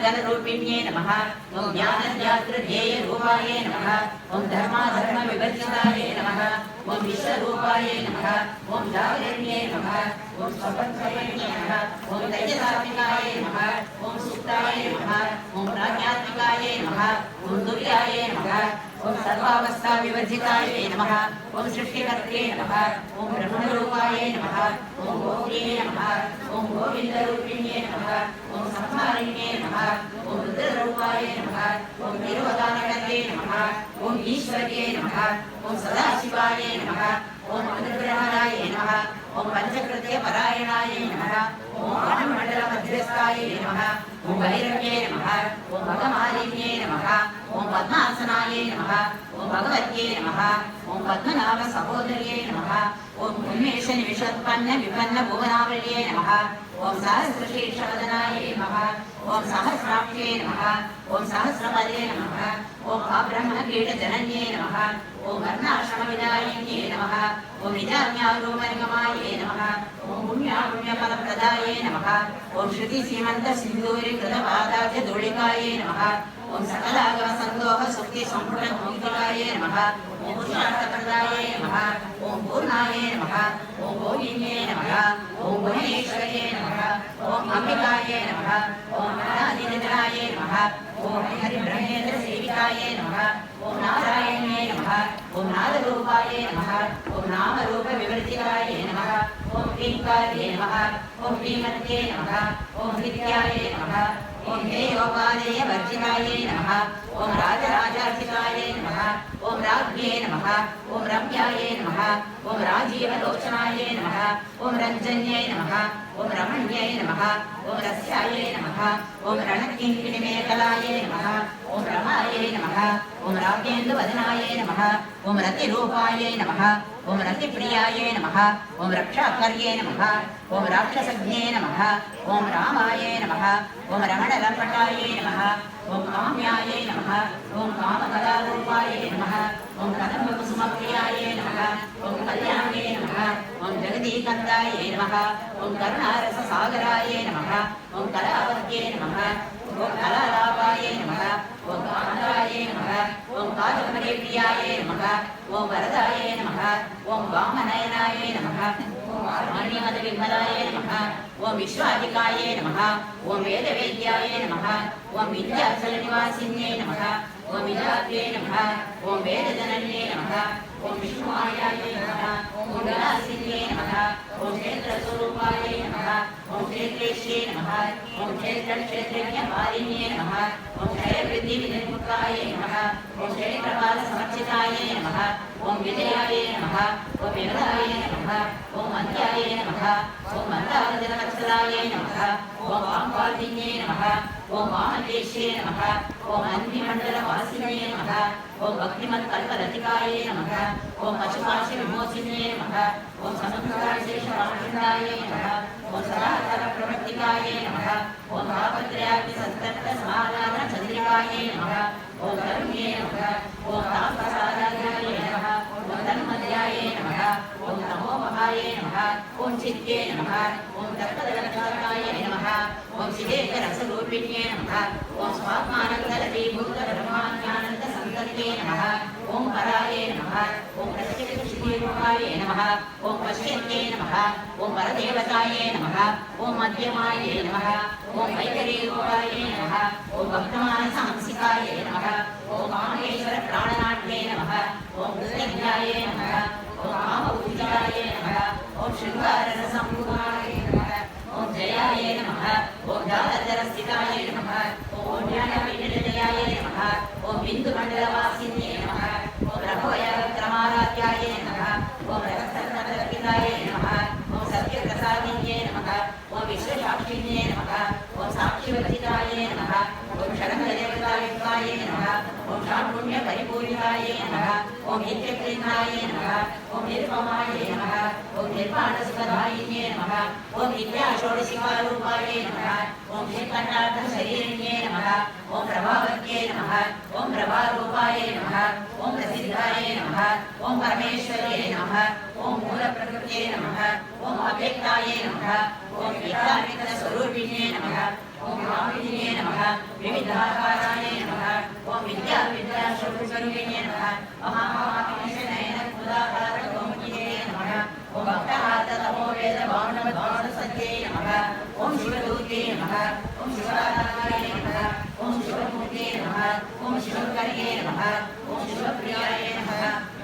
ज्ञानघनरूपिण्ये नमः ॐ ज्ञानध्यातृध्येयरूपाय नमः ॐ धर्माधर्मविभजिताय नमः ॐ विश्वरूपाय नमः ॐ जागरण्ये नमः ॐ स्वपन्त्रये नमः ॐ तेजसात्मिकाय नमः ॐ सुप्ताय नमः ॐ प्राज्ञात्मिकाय नमः ॐ दुर्याय नमः ॐ सर्वावस्थाविवर्जिताय नमः ॐ सृष्टिकर्त्रे नमः ॐ ब्रह्मरूपाय नमः ॐ गोप्ये नमः ॐ गोविन्दरूपिण्ये नमः ॐ संहारिण्ये नमः ॐ रुद्ररूपाय नमः ॐ तिरुवदानकर्त्रे नमः ॐ ईश्वर्ये नमः ॐ सदाशिवाय नमः ॐ अनुग्रहाय नमः ॐ पञ्चकृत्यपरायणाय नमः ॐ आनमण्डलमध्यस्थाय नमः ॐ भैरव्ये नमः ॐ भगमालिन्ये नमः ॐ पद्मासनाय नमः ॐ भगवत्ये नमः ॐ पद्मनाभसहोदर्ये नमः ॐ उन्मेषनिविषोत्पन्नविपन्नभुवनावल्ये नमः ॐ सहस्रशीर्षवदनाय नमः ॐ सहस्राक्षे नमः ॐ सहस्रपदे नमः ॐ आब्रह्मकीटजनन्ये नमः ॐ वर्णाश्रमविदायिन्ये नमः ॐ निजाज्ञारूपनिगमाय नमः ॐ पुण्यापुण्यफलप्रदाय नमः ॐ श्रुतिसीमन्तसिन्दूरीकृतपादाब्जधूलिकाय नमः ॐ सकलागमसन्दोहसुक्तिसम्पुटमौक्तिकाय नमः ॐ पुरुषार्थप्रदाय नमः ॐ पूर्णाय नमः ॐ गोविन्ये नमः ॐ भुवनेश्वर्ये नमः ॐ अम्बिकाय नमः ॐ अनादिनिधनाय नमः ॐ हरिब्रह्मेन्द्रसेविकाय नमः ॐ नारायण्ये नमः ॐ नादरूपाय नमः ॐ नामरूपविवर्जिताय नमः ॐ क्लीङ्कार्ये नमः ॐ क्लीमत्ये नमः ॐ हृद्याय नमः ॐ हेयोपादेयवर्जिताय नमः ॐ राजराजार्चिताय नमः ॐ राज्ञे नमः ॐ रम्याय नमः ॐ राजीवलोचनाय नमः ॐ रञ्जन्यै नमः ॐ रमण्यै नमः ॐ रस्याय नमः ॐ रणकिङ्किणिमेखलाय नमः ॐ रमाय नमः ॐ रागेन्दुवदनाय नमः ॐ रतिरूपाय नमः ॐ रतिप्रियाय नमः ॐ रक्षाकर्ये नमः ॐ राक्षसज्ञे नमः ॐ रामाय नमः ॐ रमणलम्पटाय नमः ॐ काम्याय नमः ॐ कामकलारूपाय नमः ॐ कदम्बकुसुमप्रियाय नमः ॐ कल्याणे नमः ॐ जगदीकन्दाय नमः ॐ करुणारससागराय नमः ॐ कलावत्ये नमः ॐ कलालापाय नमः ॐ कान्ताय नमः ॐ कादम्बरीप्रियाय नमः ॐ वरदाय नमः ॐ वामनयनाय नमः ॐ वाणीमदविमलाय नमः ॐ विश्वाधिकाय नमः ॐ वेदवेद्याय नमः ॐ विद्याचलनिवासिन्ये नमः ॐ विजात्ये नमः ॐ वेदजनन्ये नमः ॐ विष्णुमायाय नमः ॐ विलासिन्ये नमः ॐ क्षेत्रस्वरूपाय नमः ॐ क्षेत्रेश्ये नमः ॐ क्षेत्रक्षेत्रज्ञपालिन्ये नमः ॐ क्षयवृद्धिविनिर्मुक्ताय नमः ॐ क्षेत्रपालसमर्चिताय नमः ॐ विजयाय नमः ॐ विमलाय नमः ॐ मन्त्याय नमः ॐ मन्दारजनवत्सलाय नमः ॐ वाम्पादिन्ये नमः ॐ वामकेश्ये नमः ॐ अन्तिमण्डलवासिन्ये नमः ॐ भक्तिमत्कल्परतिकाय नमः ॐ पशुपाशविमोचिन्ये नमः ॐ समुद्राशेषवासिन्दाय नमः ॐ सदाचरप्रवर्तिकाय नमः ॐ तापत्रयाग्निसन्तप्तसमाधानचन्द्रिकाय नमः ॐ करुण्ये नमः ॐ तापसाराध्याय नमः ॐ तन्मध्याय नमः ॐ तमोमहाय नमः ॐ चित्ते नमः ॐ तत्पदलक्षाय नमः ॐ शिवेकरसरूपिण्ये नमः ॐ स्वात्मानन्दलतीभूतब्रह्माज्ञानन्दसन्तत्ये नमः ॐ पराय नमः ॐ प्रत्यक्षशिवरूपाय नमः ॐ पश्यन्ये नमः ॐ परदेवताय नमः ॐ मध्यमाय नमः ॐ वैखरीरूपाय नमः ॐ भक्तमानसहंसिकाय नमः ॐ कामेश्वरप्राणनाट्ये नमः ॐ कृतज्ञाय नमः ॐ कामपूजिताय नमः ॐ शृङ्गाररसम्भुवाय नमः ॐ जयाय नमः ॐ जालधरस्थिताय नमः ॐ ज्ञानविनिलयाय नमः ॐ बिन्दुमण्डलवासिन्ये नमः ॐ रघुवयक्रमाराध्याय नमः ॐ रक्तकर्पिताय नमः ॐ सत्यप्रसादिन्ये नमः ॐ विश्वसाक्षिण्ये नमः ॐ साक्षिवर्जिताय नमः ॐ शरणदेवतायुक्ताय नमः ॐ षाड्गुण्यपरिपूरिताय नमः ॐ ओम नित्यक्लीनाय नमः ओम निर्ममाय नमः ओम निर्वाणसुखदायिने नमः ओम नित्याषोडशिकारूपाय नमः ओम श्रीकण्ठार्थशरीरिणे नमः ओम प्रभावत्ये नमः ओम प्रभारूपाय नमः ओम प्रसिद्धाय नमः ओम परमेश्वर्ये नमः ओम मूलप्रकृत्ये नमः ओम अव्यक्ताय नमः ओम विद्याविद्यास्वरूपिणे नमः ओम भाविने नमः विविधाकाराय नमः ओम विद्याविद्यास्वरूपिणे नमः महामहाविष्णुनयनमुदाकारगोमुखे नमः ओम भक्तहाततमोवेदभावनवद्भावनसत्ये नमः ओम शिवदूते नमः ओम शिवाराधनाय नमः ओम शिवमूर्ते नमः ओम शिवकर्ये नमः ओम शिवप्रियाय नमः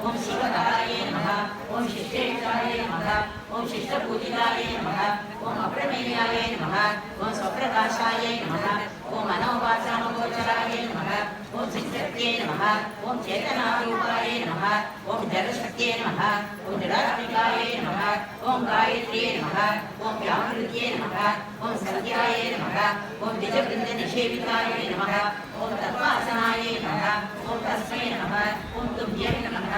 ओम शिवकराय नमः ओम शिष्टेशाय नमः ओम शिष्टपूजिताय नमः ओम अप्रमेयाय नमः ओम स्वप्रकाशाय नमः ओम मनोवाचामगोचराय नमः ओम चित्तत्ये नमः ओम चेतनारूपाय नमः ओम जलशक्त्ये नमः ओम जडात्मिकाय नमः ओम गायत्र्ये नमः ओम व्यामृत्ये नमः ओम सत्याय नमः ओम द्विजवृन्दनिषेविताय नमः ओम तत्त्वासनाय नमः ओम तस्मै नमः ओम तुभ्यै नमः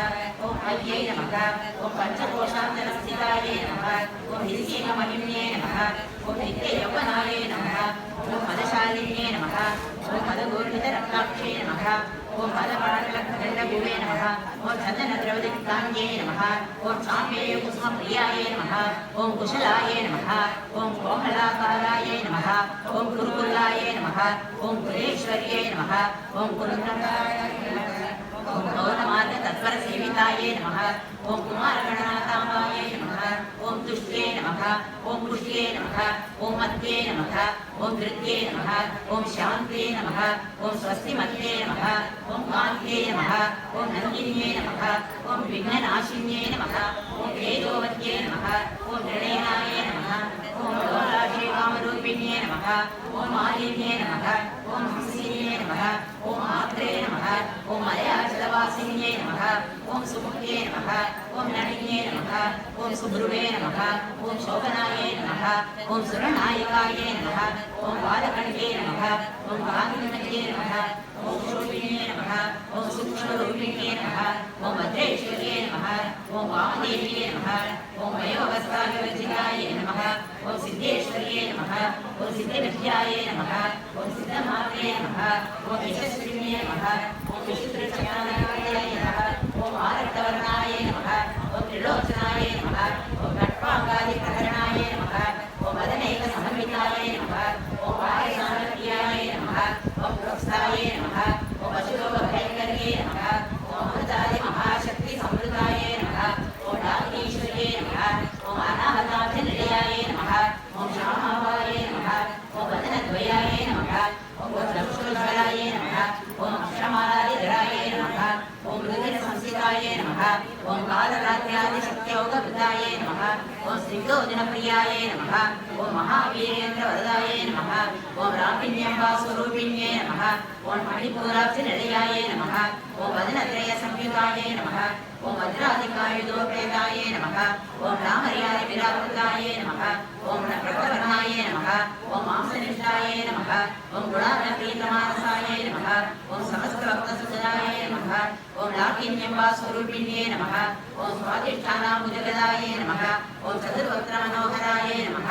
ओम अय्यै नमः ओम पंचकोशान्तरस्थिताय नमः ओम हिरण्यमहिम्ने नमः ओम नित्ययौवनाय नमः ओम मदशालिन्ये नमः ओम मदगोर्भितरक्ताक्षे नमः ओम मदपाटलखण्डभुवे नमः ओम चन्दनद्रवदिक्ताङ्गे नमः ओम चाम्पेयकुसुमप्रियाय नमः ओम कुशलाय नमः ओम कोमलाकाराय नमः ओम कुरुकुल्लाय नमः ओम कुलेश्वर्ये नमः ओम कुरुन्दकाय नमः ओम गौरमार्गतत्परसेविताय नमः ओम कुमारगणनाथाम्बाय नमः ओम तुष्ट्ये नमः ओम पुष्ट्ये नमः ओम मत्ये नमः ओम धृत्ये नमः ओम शान्ते नमः ओम स्वस्तिमत्ये नमः ओम कान्ते नमः ओम नन्दिन्ये नमः ओम विघ्ननाशिन्ये नमः ओम तेजोवत्ये नमः ओम नृणेनाय नमः ओम लोलाक्षेकामरूपिण्ये नमः ओम मालिन्ये नमः ओम हंसिन्ये नमः ओम मात्रे नमः ओम मलयाचलवासिन्ये नमः ओम सुमुख्ये नमः ओम नलिन्ये नमः ओम सुब्रुवे नमः ओम शोभनाय नमः ओम सुरनायकाय नमः ओम बालकण्ठे नमः ओम कान्तिमत्ये नमः ओम शोभिन्ये नमः ओम सूक्ष्मरूपिण्ये नमः ओम भद्रेश्वर्ये नमः ओम वामदेव्ये नमः ओम वयोवस्थाविवर्जिताय नमः ओम सिद्धेश्वर्ये नमः ओम सिद्धविद्याय नमः ओम सिद्धमात्रे नमः ओम यशस्विन्ये नमः ओम विचित्रचक्राय नमः ओम आरक्तवर्णाय नमः ओम त्रिलोचनाय नमः ओम खट्वाङ्गादिप्रकरणाय नमः ओम वदनैकसमन्विताय नमः ओम वायसानप्रियाय नमः ओम प्रोत्साय नमः ओम अशुभभयङ्कर्ये नमः ओम अमृतादिमहाशक्तिसमृताय नमः ओम डाकिनीश्वर्ये नमः ओम अनाहताभिनिलयाय नमः ओम श्यामाभाय नमः ओम वदनद्वयाय नमः ओम दंशोज्वलाय नमः ओम अक्षमालादिधराय नमः ओम रुधिरसंस्थिताय नमः ओम कालरात्र्यादिशक्त्यौगवृताय नमः ओम स्निग्धोजनप्रियाय नमः ओम महावीरेन्द्रवरदाय नमः ओम रापिण्यम्बास्वरूपिण्ये नमः ओम मणिपूराब्धिनिलयाय नमः ओम वदनत्रयसंयुताय नमः ओम वज्राधिकायुधोपेताय नमः ओम रामर्यादिविरावृताय नमः ओम प्रकटवर्णाय नमः ओम मांसनिष्ठाय नमः ओम गुणानप्रीतमानसाय नमः ओम समस्तभक्तसुजनाय नमः ओम लाकिन्यम्बास्वरूपिण्ये नमः ओम स्वाधिष्ठानाम्बुजगदाय नमः ओम चतुर्वक्त्रमनोहराय नमः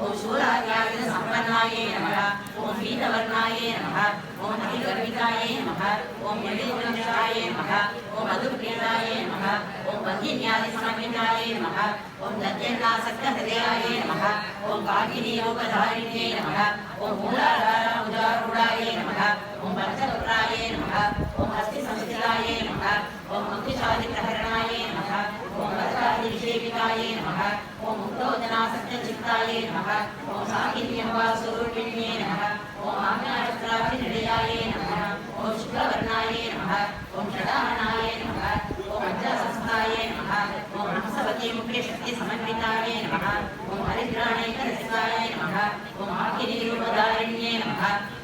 ओम शूलाद्यायुधसम्पन्नाय नमः ओम पीतवर्णाय नमः ओम हरिगर्भिताय नमः ओम यदीन्द्रनिष्ठाय नमः ओम मधुप्रियताय नमः ओम वन्दिन्यादिसमन्विताय नमः ओम दद्यन्नासक्तहृदयाय नमः ओम काकिनीरूपधारिण्ये नमः ओम मूलाधारामुदारूढाय नमः ओम पंचवक्त्राय नमः ओम हस्तिसंस्थिताय नमः ओम मुक्तिशालिप्रहरणाय नमः ओम वज्रादिनिषेविताय नमः ओम मुक्तोदनासक्तचित्ताय नमः ओम साकिन्यम्बास्वरूपिण्ये नमः ओम आज्ञाचक्राभिनिलयाय नमः ओम शुक्लवर्णाय नमः ओम षडाहनाय नमः ओम अज्रसंस्थाय नमः ओम हंसवती मुख्यशक्तिसमन्विताय नमः ओम हरिद्राणैकरसिकाय नमः ओम आकिनीरूपधारिण्ये नमः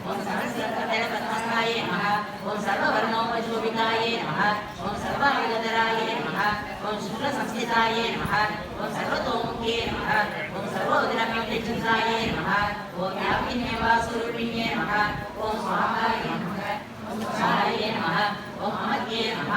ओम सहस्रकदलपद्मस्थाय नमः ओम सर्ववर्णोपशोभिताय नमः ओम सर्वायुधराय नमः ओम शुक्लसंस्थिताय नमः ओम सर्वतोमुखे नमः ओम सर्वोदरम्यचित्राय नमः ओम व्यापिन्यवास्वरूपिण्ये नमः ओम स्वाहाय नमः ओम स्वाहाय नमः ओम अमर्ये नमः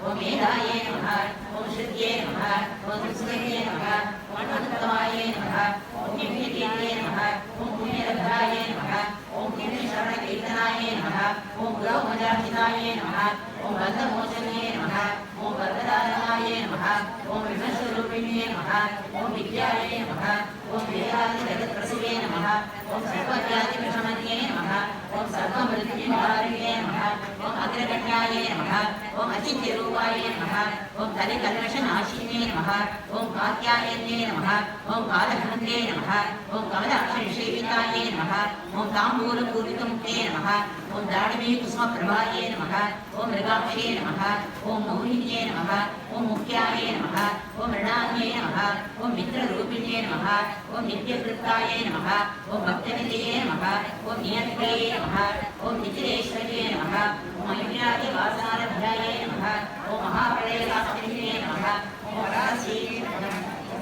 ओम मेधाये नमः ओम श्रुत्ये नमः ओम सुस्मये नमः ओम अनंतवाये नमः ओम नित्यये नमः ओम पुण्यरत्नाये नमः ओम पुण्यशरणकीर्तनाये नमः ओम पुरोमजाचिताये नमः ओम बद्धमोचन्ये नमः ओम वरदानाये नमः ओम विघ्नस्वरूपिण्ये नमः ओम विद्याये नमः ओम वेदादि जगत्प्रसूये नमः ओम सर्वव्याधिप्रशमन्ये नमः ओम सर्वमृत्युनिवारणे नमः ओम अग्रगण्याये नमः ओम अचिन्त्यरूपाये नमः ओम कलिकल्मषनाशिन्ये नमः ओम कात्यायन्ये नमः ओम कालहन्त्रे नमः ओम कमलाक्षसेविताये नमः ओम ताम्बूलपूरितमुक्ते नमः ओम दाढमीकुसुमप्रभाये नमः ओम मृगाक्षे नमः ओम मौलिन्ये नमः ओम मुख्याये नमः ओम मृणान्ये नमः ओम मित्ररूपिण्ये नमः ओम नित्यकृताये नमः ओम भक्तनिधये नमः ओम नियन्त्रये नमः ओम नितिरेश्वर्ये नमः ओम ऐन्द्रियादिवासनालभ्याये नमः ओम महाप्रलयकास्त्रिणे नमः ओम वरासी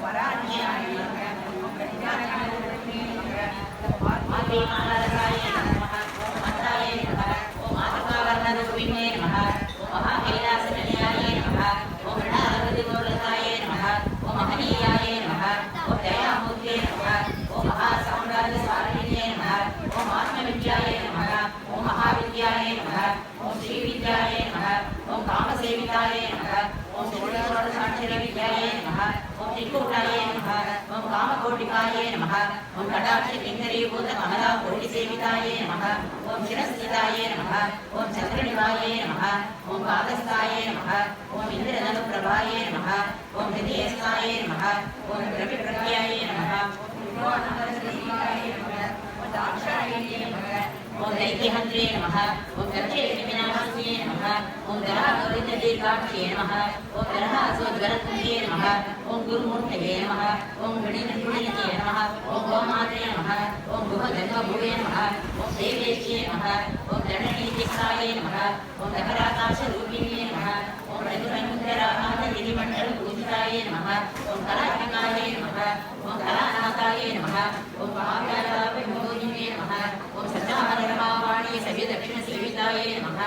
वराण्याय नमः ओम प्रतिज्ञाकारिणे नमः ओम आत्मानरसाय नमः ओम अत्राय नमः ओम आत्मावर्णरूपिणे नमः ओम महाकैलासनिलयाय नमः ओम ऋणागतिगोलकाय नमः ओम महनीयाय नमः ओम दयामूर्ते नमः ओम महासाम्राज्यसारिणे नमः ओम आत्मविद्याय नमः ओम महाविद्याय नमः ओम श्रीविद्याय नमः ओम कामसेविताय नमः ओम षोडशाक्षरविद्याय नमः ओम त्रिकूटाय नमः ओम कामकोटिकाय नमः ओम कटाक्षकिङ्करीभूतकमलाकोटिसेविताय नमः ओम शिरस्थिताय नमः ओम चन्द्रनिवाय नमः ओम पादस्थाय नमः ओम इन्द्रधनुप्रभाय नमः ओम हृदयस्थाय नमः ओम रविप्रज्ञाय नमः ओम दाक्षायणे नमः ओम दैत्यहन्त्रे नमः ओम कर्चेविनाशाय नमः ओम दरागौरितदीर्घाक्षे नमः ओम दरहासोज्वलकुण्डे नमः ओम गुरुमूर्तये नमः ओम गणितगुणिते नमः ओम गोमात्रे नमः ओम भुवजन्मभुवे नमः ओम देवेश्ये नमः ओम दण्डनीतिकाय नमः ओम दहराकाशरूपिणे नमः ओम रघुरङ्गरामादिनिमण्डलपूजिताय नमः ओम कलात्मकाय नमः ओम कलानाथाय नमः ओम महाकालाविमोहिने नमः ओम सज्जानरमावाणी सव्यदक्षिणसेविताय नमः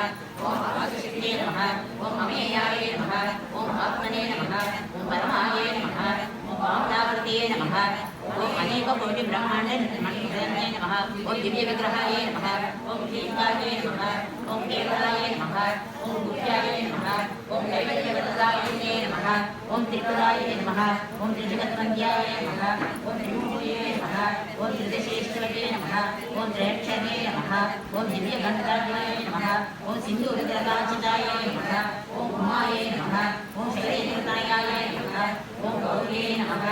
ओम आदिशक्तिये नमः ओम अमेयाय नमः ओम आत्मने नमः ओम परमाय नमः ओम वामनावर्तये नमः ओम अनेककोटिब्रह्माण्डमण्डले नमः ओम दिव्यविग्रहाय नमः ओम ह्रीङ्काय नमः ओम केवलाय नमः ओम गुह्याय नमः ओम कैवल्यवरदायिने नमः ओम त्रिपुराय नमः ओम त्रिजगद्वन्द्याय नमः ओम त्रिमूर्तये नमः ओम त्रिदशेश्वरये नमः ओम त्रयक्षरे नमः ओम दिव्यगन्धाय नमः ओम सिन्धूरगराजिताय नमः ओम उमाय नमः ओम शैलेन्द्रनायाय नमः ओम गौर्ये नमः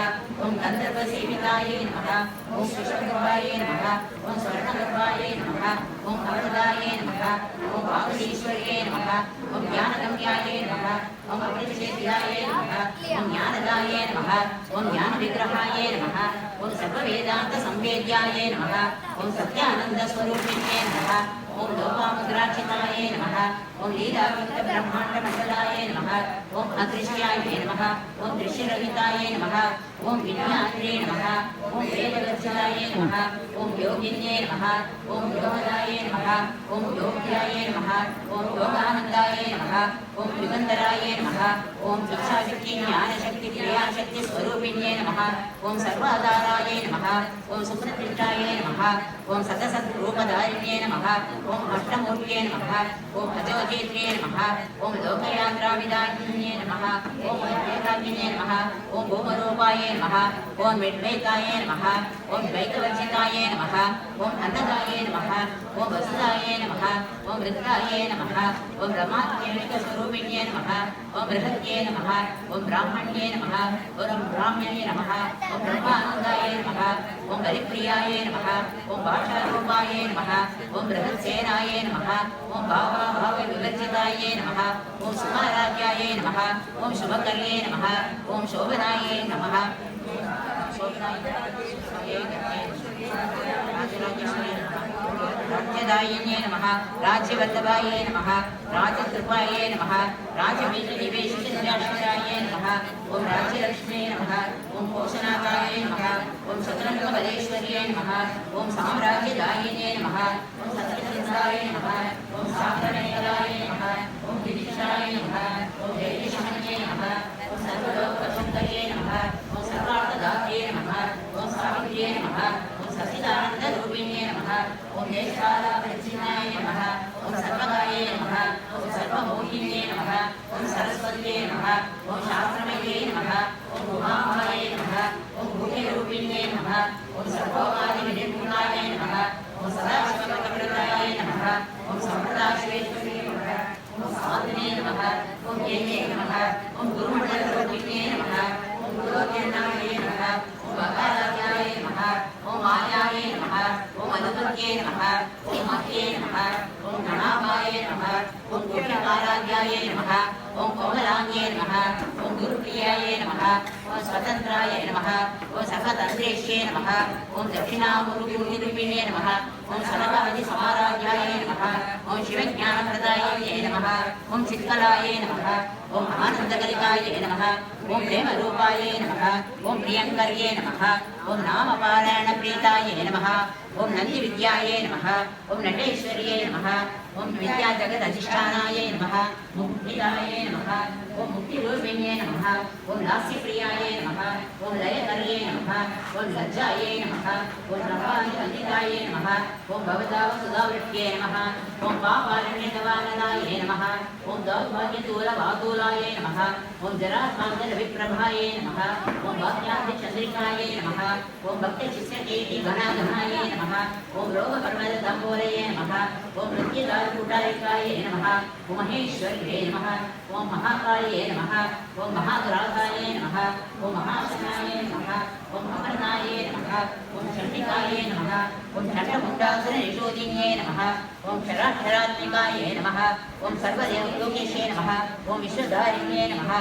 ओम गन्धर्वसेविताय नमः ओम कृष्णगर्भाय नमः ओम स्वर्णगर्भाय नमः ओम अवरदाय नमः ओम वागीश्वर्ये नमः ओम ज्ञानगम्याय नमः ओम अमृतचेत्याय नमः ओम ज्ञानदाय नमः ओम ज्ञानविग्रहाय नमः ओम सर्ववेदान्तसंवेद्याय नमः ओम सत्यानन्दस्वरूपिणे नमः ओम लोपामुद्राक्षिताय नमः ओम लीलावृत्तब्रह्माण्डमण्डलाय नमः ओम अदृश्याय नमः ओम दृश्यरहिताय नमः ओम विज्ञात्रे नमः ओम वेदवर्जिताय नमः ओम योगिन्ये नमः ओम योगदाय नमः ओम योग्याय नमः ओम योगानन्दाय नमः ओम युगन्धराय नमः ओम इच्छाशक्ति ज्ञानशक्ति क्रियाशक्ति स्वरूपिण्ये नमः ओम सर्वाधाराय नमः ओम सुप्रतिष्ठाय नमः ओम सतसद्रूपधारिण्ये नमः ओम अष्टमूर्त्ये नमः ओम अजोजेत्रे नमः ओम लोकयात्राविदायिन्ये नमः ओम वेदाग्निये नमः ओम भूमरूपाय नमः ओम विद्वैताय नमः ओम द्वैतवर्जिताय नमः ओम अन्नदाय नमः ओम वसुदाय नमः ओम रुद्राय नमः ओम ब्रह्मात्मस्वरूपिण्ये नमः ओम बृहत्ये नमः ओम ब्राह्मण्ये नमः ओम ब्राह्मण्ये नमः ओम ब्रह्मानन्दाय नमः ओम बलिप्रियाय नमः ओम भाषारूपाय नमः ओम बृहत्सेनाय नमः ओम भावविवर्जिताय नमः ओम सुमाराध्याय नमः ओम शुभकर्ये नमः ओम शोभनाय नमः राज्यदायिन्ये नमः राज्यवल्लभाय नमः राजकृपाय नमः राजवीर्यनिवेशिताय नमः ओम राज्यलक्ष्मी नमः ओम पोषणाय नमः ओम शतरङ्गबलेश्वर्ये नमः ओम साम्राज्यदायिने नमः ओम सत्यसिद्धाय नमः ओम सागरनेत्राय नमः ओम जगदीशाय नमः ओम जगदीशमन्ये नमः ओम सर्वलोकशङ्करे नमः ओम सर्वार्थदात्रे नमः ओम सावित्र्ये नमः ओम सच्चिदानन्दरूपिणे नमः ओम जयशालाप्रचिनाय नमः ओम सर्वगाये नमः ओम सर्वमोहिन्ये नमः ओम सरस्वत्ये नमः ओम शास्त्रमये नमः ओम उमामये नमः ओम भूमिरूपिण्ये नमः ओम सर्वोपाधिनिर्गुणाय नमः ओम सदाशिवप्रदाय नमः ओम सम्प्रदाश्वेश्वरी नमः ओम साधने नमः ओम येने नमः ओम गुरुमण्डलरूपिण्ये नमः ओम गुरुकिरणाय नमः ओम अकाराध्याय नमः ओम मायाय नमः ओम अनुपत्ये नमः ओम मह्ये नमः ओम गणाभाय नमः ओम गुरुकाराध्याय नमः ओम कोमलांगे नमः ओम गुरुप्रियाय नमः ओम स्वतंत्राय नमः ओम सर्वतन्त्रेश्ये नमः ओम दक्षिणामूर्तिरूपिणे नमः ओम सनकादि समाराध्याय नमः ओम शिवज्ञानप्रदाय नमः ओम चित्कलाय नमः ओम आनन्दकलिकाय नमः ओम प्रेमरूपाय नमः ओम प्रियङ्कर्ये नमः ओम नामपारायणप्रीताय नमः ओम नन्दिविद्याय नमः ओम नटेश्वर्ये नमः ओम विद्याजगदधिष्ठानाय नमः मुक्तिदाय नमः ओम मुक्तिरूपिण्ये नमः ओम लास्यप्रियाय नमः ओम लयकर्ये नमः ओम लज्जाये नमः ओम रवादिवन्दिताय नमः ओम भवतावसुधावृत्ये नमः ओम पापारण्यनिवारणाय नमः ओम दौर्भाग्यतूलवातूलाय नमः ओम जरासमान्दलविप्रभाय नमः ओम भाग्यादिचन्द्रिकाय नमः ओम भक्तचित्सकेतिघनाघनाय नमः ओम रोगपर्वतदम्बोरये नमः ओम मृत्युदारुकूटारिकाय नमः ओम महेश्वर्ये नमः ओम महाकाये नमः ओम महाग्रासाय नमः ओम महाशनाय नमः ओम अमरनाय नमः ओम चण्डिकाय नमः ओम चण्डमुण्डासुरनिषोदिन्ये नमः ओम क्षराक्षरात्मिकाय नमः ओम सर्वदेवलोकेशे नमः ओम विश्वधारिण्ये नमः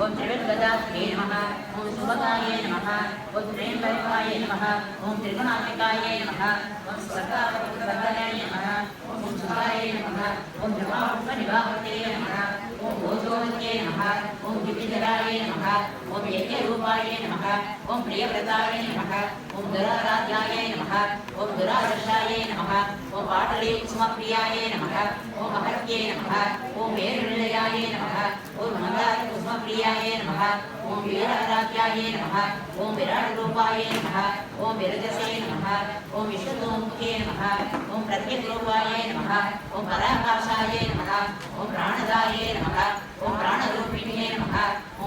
ओम त्रिविद्वदात्रे नमः ओम सुभगाय नमः ओम त्र्यम्बकाय नमः ओम त्रिगुणात्मिकाय नमः ओम सर्वावताराय नमः ओम सुभाय नमः ओम ब्रह्माण्डनिवाहते नमः ओम भोजोवत्ये नमः ओम दिव्यधराय नमः ओम यज्ञरूपाय नमः ओम प्रियव्रताय नमः ओम दुराराध्याय नमः ओम दुरादर्शाय नमः ओम पाटले कुसुमप्रियाय नमः ओम महत्ये नमः ओम वेरुनिलयाय नमः ओम मंदारकुसुमप्रियाय नमः ओम वीराराध्याय नमः ओम विराटरूपाय नमः ओम विरजसे नमः ओम विश्वतोमुखे नमः ओम प्रत्यग्रूपाय नमः ओम पराकाशाय नमः ओम प्राणदाय नमः ओम प्राणरूपिण्ये नमः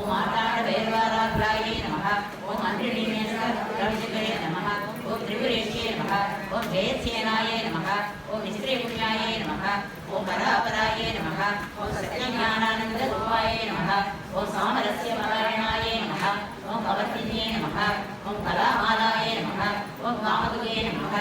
ओम आटाडभैरवाराध्याय नमः ओम अन्द्रिणीमेश्वरविजये नमः ओम त्रिपुरेश्ये नमः ओम जयसेनाय नमः ओम निस्त्रीपुण्याय नमः ओम परापराय नमः ओम सत्यज्ञानानन्दरूपाय नमः ओम सामरस्यपरायणाय नमः ओम कवर्तिन्ये नमः ओम कलामालाय नमः ओम कामदुगे नमः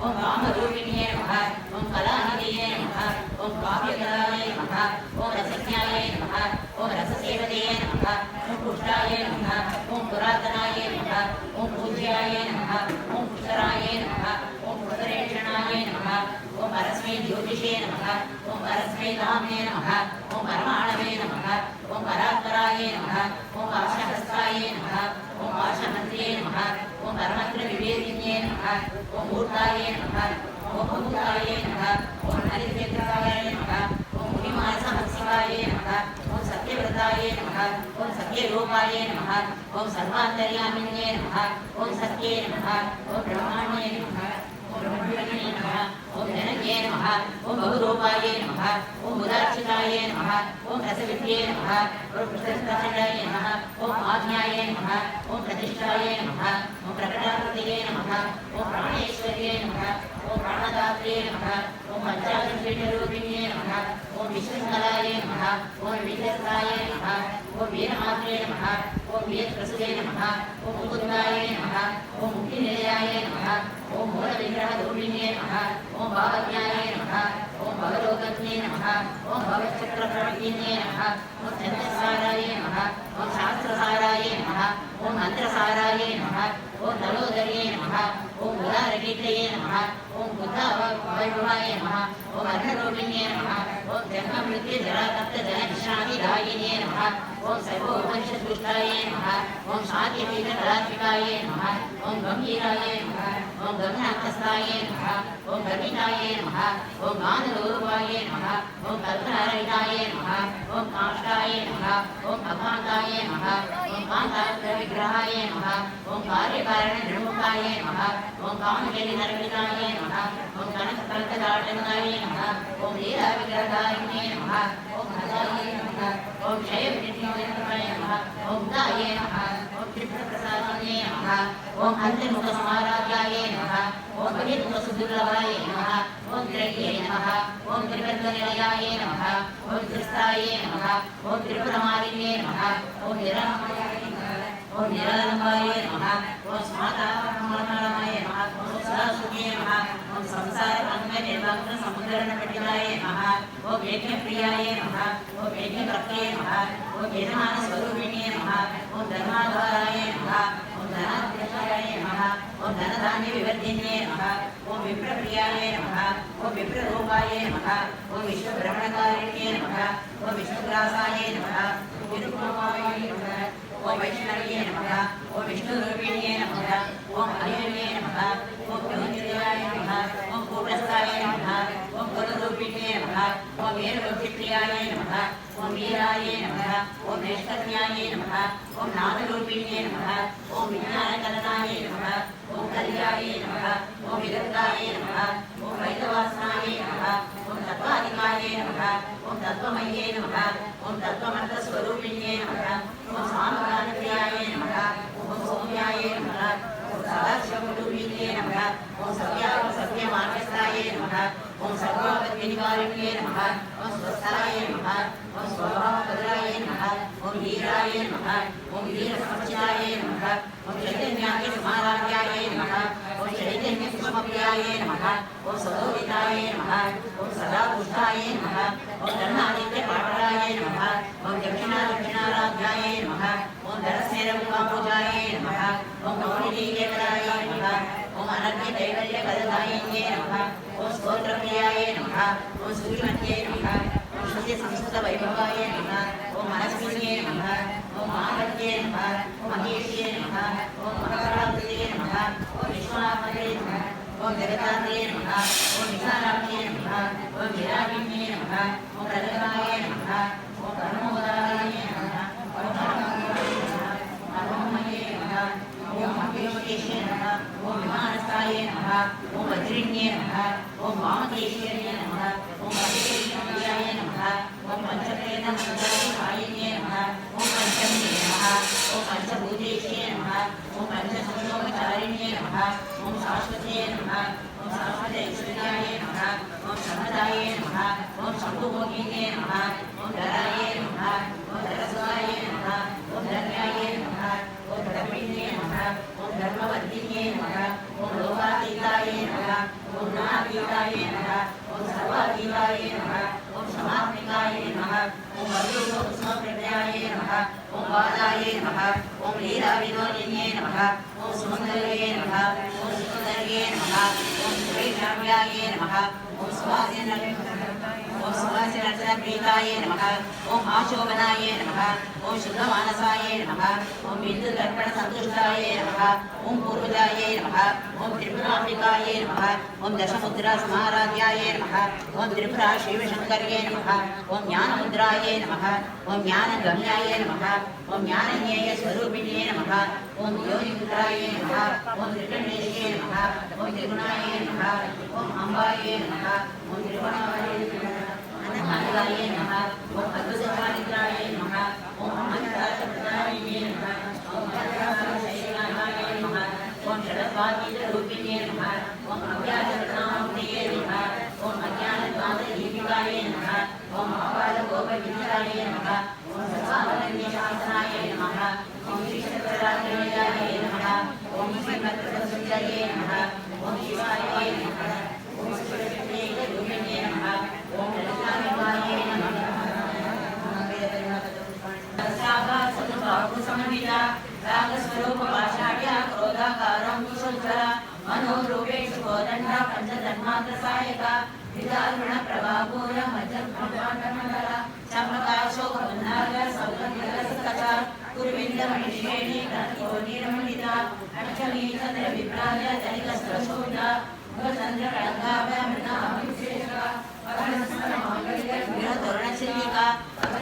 ओम कामरूपिण्ये नमः ओम कलानिधये नमः ओम काव्यकलाय नमः ओम रसज्ञाय नमः ओम रससेवदे नमः ओम पुष्टाय नमः ओम पुरातनाय नमः ओम पूज्याय नमः ओम पुष्कराय नमः ओम पुष्करेक्षणाय नमः ओम परस्मै ज्योतिषे नमः ओम परस्मै धाम्ने नमः ओम परमाणवे नमः ओम परात्पराय नमः ओम पाशहस्ताय नमः ओम पाशमन्त्रे नमः ओम परमन्त्रविवेदिन्ये नमः ओम मूर्ताय नमः ओम भूताय नमः ओम हरिद्रताय नमः ओम मुनिमानसमत्सिकाय नमः ओम सत्यव्रताय नमः ओम सत्यरूपाय नमः ओम सर्वान्तर्यामिन्ये नमः ओम सत्ये नमः ओम ब्रह्माण्ये नमः ओम ब्रह्मण्ये नमः ओम जनके नमः ओम बहुरूपाय नमः ओम उदार्चिताय नमः ओम रसविद्ये नमः ओम प्रसन्नाय नमः ओम आज्ञाय नमः ओम प्रतिष्ठाय नमः ओम प्रकटाकृतये नमः ओम प्राणेश्वर्ये नमः ओम प्राणदात्रे नमः ओम पञ्चादशरूपिण्ये नमः ओम विष्णुकलाय नमः ओम विद्यस्ताय नमः ओम वीरमात्रे नमः ओम वीरप्रसुते नमः ओम मुकुन्दाय नमः ओम मुक्तिनिलयाय नमः ओम मूलविग्रहरूपिण्ये नमः ओम भावज्ञाय नमः ओम भवलोकज्ञे नमः ओम भवचक्रप्रवर्तिन्ये नमः ओम चन्द्रसाराय नमः ओम शास्त्रसाराय नमः ओम मन्त्रसाराय नमः ओम नलोदर्ये नमः ओम उदारकीर्तये नमः ओम बुद्धावैभवाय नमः ओम अर्धरूपिण्ये नमः ओम जन्ममृत्युजरातप्तजनविश्रान्तिदायिने नमः ओम सर्वोपनिषद्पुष्टाय नमः ओम शान्तिपीठकलात्मिकाय नमः ओम गम्भीराय नमः ओम गमनार्थस्थ गानमस्ताये नमः ओम गर्विताये नमः ओम गानलोलुपाये नमः ओम कल्पनारहिताये नमः ओम काष्ठाये नमः ओम अभान्ताये नमः ओम कान्ताग्रविग्रहाय नमः ओम कार्यकारणनिर्मुक्ताये नमः ओम कामकेलिनर्मिताये नमः ओम कनककल्पदाटनाये नमः ओम लीलाविग्रहधारिणे नमः ओम हजाये नमः ओम क्षयविनिर्णयाय नमः ओम दाये नमः ओम त्रिपुरप्रसादिने नमः ओम अन्यमुखसमाराध्याये नमः ओम बहिर्मुखसुदुर्लभाय नमः ओम त्रय्ये नमः ओम त्रिकल्पनिलयाय नमः ओम त्रिस्ताये नमः ओम त्रिपुरमालिन्ये नमः ओम निरामयाय नमः ओम निरालम्बाय नमः ओम स्मातारमाय नमः ओम सदासुखे नमः ओम संसारमन्वयनिर्वाग्नसमुद्रणपटिताय नमः ओम यज्ञप्रियाय नमः ओम यज्ञकर्त्रे नमः ओम यजमानस्वरूपिणे नमः ओम धर्माधाराय नमः ओम धनाध्यक्षाय नमः ओम धनधान्यविवर्धिन्ये नमः ओम विप्रप्रियाय नमः ओम विप्ररूपाय नमः ओम विश्वभ्रमणकारिण्ये नमः ओम विष्णुग्रासाय नमः ओम विरूपाय नमः ओम वैष्णव्ये नमः ओम विष्णुरूपिण्ये नमः ओम अयन्ये नमः ओम ज्योतिर्याय नमः ओम पूर्णस्थाय नमः ओम गुरुरूपिण्ये नमः ओम वीरबुद्धिप्रियाय नमः ओम वीराय नमः ओम नैष्कर्म्याय नमः ओम नादरूपिण्ये नमः ओम विज्ञानकलनाय नमः ओम कल्याय नमः ओम विदग्धाय नमः ओम वैदवासनाय नमः ओम तत्त्वाधिकाय नमः ओम तत्त्वमये नमः ओम तत्त्वमर्थस्वरूपिण्ये नमः ओम सामगानप्रियाय नमः ओम सौम्याय नमः ओम सदाशिवरूपिण्ये नमः ओम सत्यमार्गस्थाय नमः ओम सर्वापद्विनिवारिण्ये नमः ओम स्वस्थाय नमः ओम स्वभावभद्राय नमः ओम वीराय नमः ओम वीरसमुचिताय नमः ओम चैतन्याय समाराध्याय नमः ओम चैतन्यसुषमप्रियाय नमः ओम सदोदिताय नमः ओम सदापुष्टाय नमः ओम धर्मादित्यपाटराय नमः ओम दक्षिणाराध्याय नमः ओम धरस्नेरमुखापूजाय नमः ओम गौरीकेवलाय नमः ओम अनन्यदैवल्यकलदायिन्ये नमः ओम स्तोत्रप्रियाय नमः ओम सूर्यमत्ये नमः ओम शुद्धिसंस्कृतवैभवाय नमः ओम मनस्विन्ये नमः ओम मानव्ये नमः ओम महेश्ये नमः ओम महारात्रे नमः ओम विश्वनाथये नमः ओम जगदात्रे नमः ओम विशालाक्ष्ये नमः ओम विरागिन्ये नमः ओम रजनाय नमः ओम कर्मोदाय नमः ओम अरुणमये नमः ओम अभियोगेशे नमः ओम विमानस्थाय नमः ओम वज्रिण्ये नमः ओम वामकेश्वर्ये नमः ओम अभिषेकाय नमः ओम पंचप्रेतमन्त्रायिन्ये नमः ओम पंचम्ये नमः ओम पंचभूतेश्ये नमः ओम पंचसंयोगचारिण्ये नमः ओम शाश्वते नमः ओम शाश्वतैश्वर्याय नमः ओम शम्भदाय नमः ओम शम्भुभोगिने नमः ओम धराय नमः ओम धरस्वाय नमः ओम धन्याय नमः ओम धर्मिणे नमः ओम धर्मवर्धिने नमः ओम लोकातीताय नमः ओम गुणातीताय नमः ओम सर्वातीताय नमः ओम समात्मिकाय नमः ओम अभिरूपकुसुमप्रज्ञाय नमः ओम वादाय नमः ओम लीलाविनोदिन्ये नमः ओम सुमङ्गल्ये नमः ओम सुन्दर्ये नमः ओम वैष्णव्याय नमः ओम सुवासिनर्चनप्रीताय नमः ओम आशोभनाय नमः ओम शुद्धमानसाय नमः ओम बिन्दुदर्पणसन्तुष्टाय नमः ओम पूर्वजाय नमः ओम त्रिपुराम्बिकाय नमः ओम दशमुद्रासमाराध्याय नमः ओम त्रिपुरा शिवशङ्कर्ये नमः ओम ज्ञानमुद्राय नमः ओम ज्ञानगम्याय नमः ओम ज्ञानज्ञेयस्वरूपिणे नमः ओम योनिमुद्राय नमः ओम त्रिकण्डेश्ये नमः ओम त्रिगुणाय नमः ओम अम्बाय नमः ओम त्रिगुणाय नमः अनघाय नमः ओम अद्भुतचारित्राय नमः ओम अमृताशप्रदायिने नमः ओम अमृताशैलाय नमः ओम षडद्वातीतरूपिणे नमः ओम अव्याजप्रणामूर्तये नमः ओम अज्ञानद्वान्तदीपिकाय नमः ओम अपालगोपविदिताय नमः ओम सर्वानन्दशासनाय नमः ओम श्रीचक्रराजयाय नमः ओम श्रीमत्प्रसुन्दये नमः ओम शिवाय नमः ओम शिवशक्तिरूपिणे नमः ओम ललिताम्बिकाय नमः समन्विता रागस्वरूपपाषाढ्या क्रोधाकारं कुशोत्तरा मनोरूपेषु कोदण्डा पञ्चतन्मात्रसायका विदारुणप्रभापूर मज्जप्रभाण्डमण्डला चम्पकाशोकबन्धार सौगन्धरसकचा कुर्विन्दमणिश्रेणी क्रान्तिकोटिरमण्डिता अक्षमी चन्द्रविभ्राज दलिकस्त्रशोभिता तोरणशिल्पिका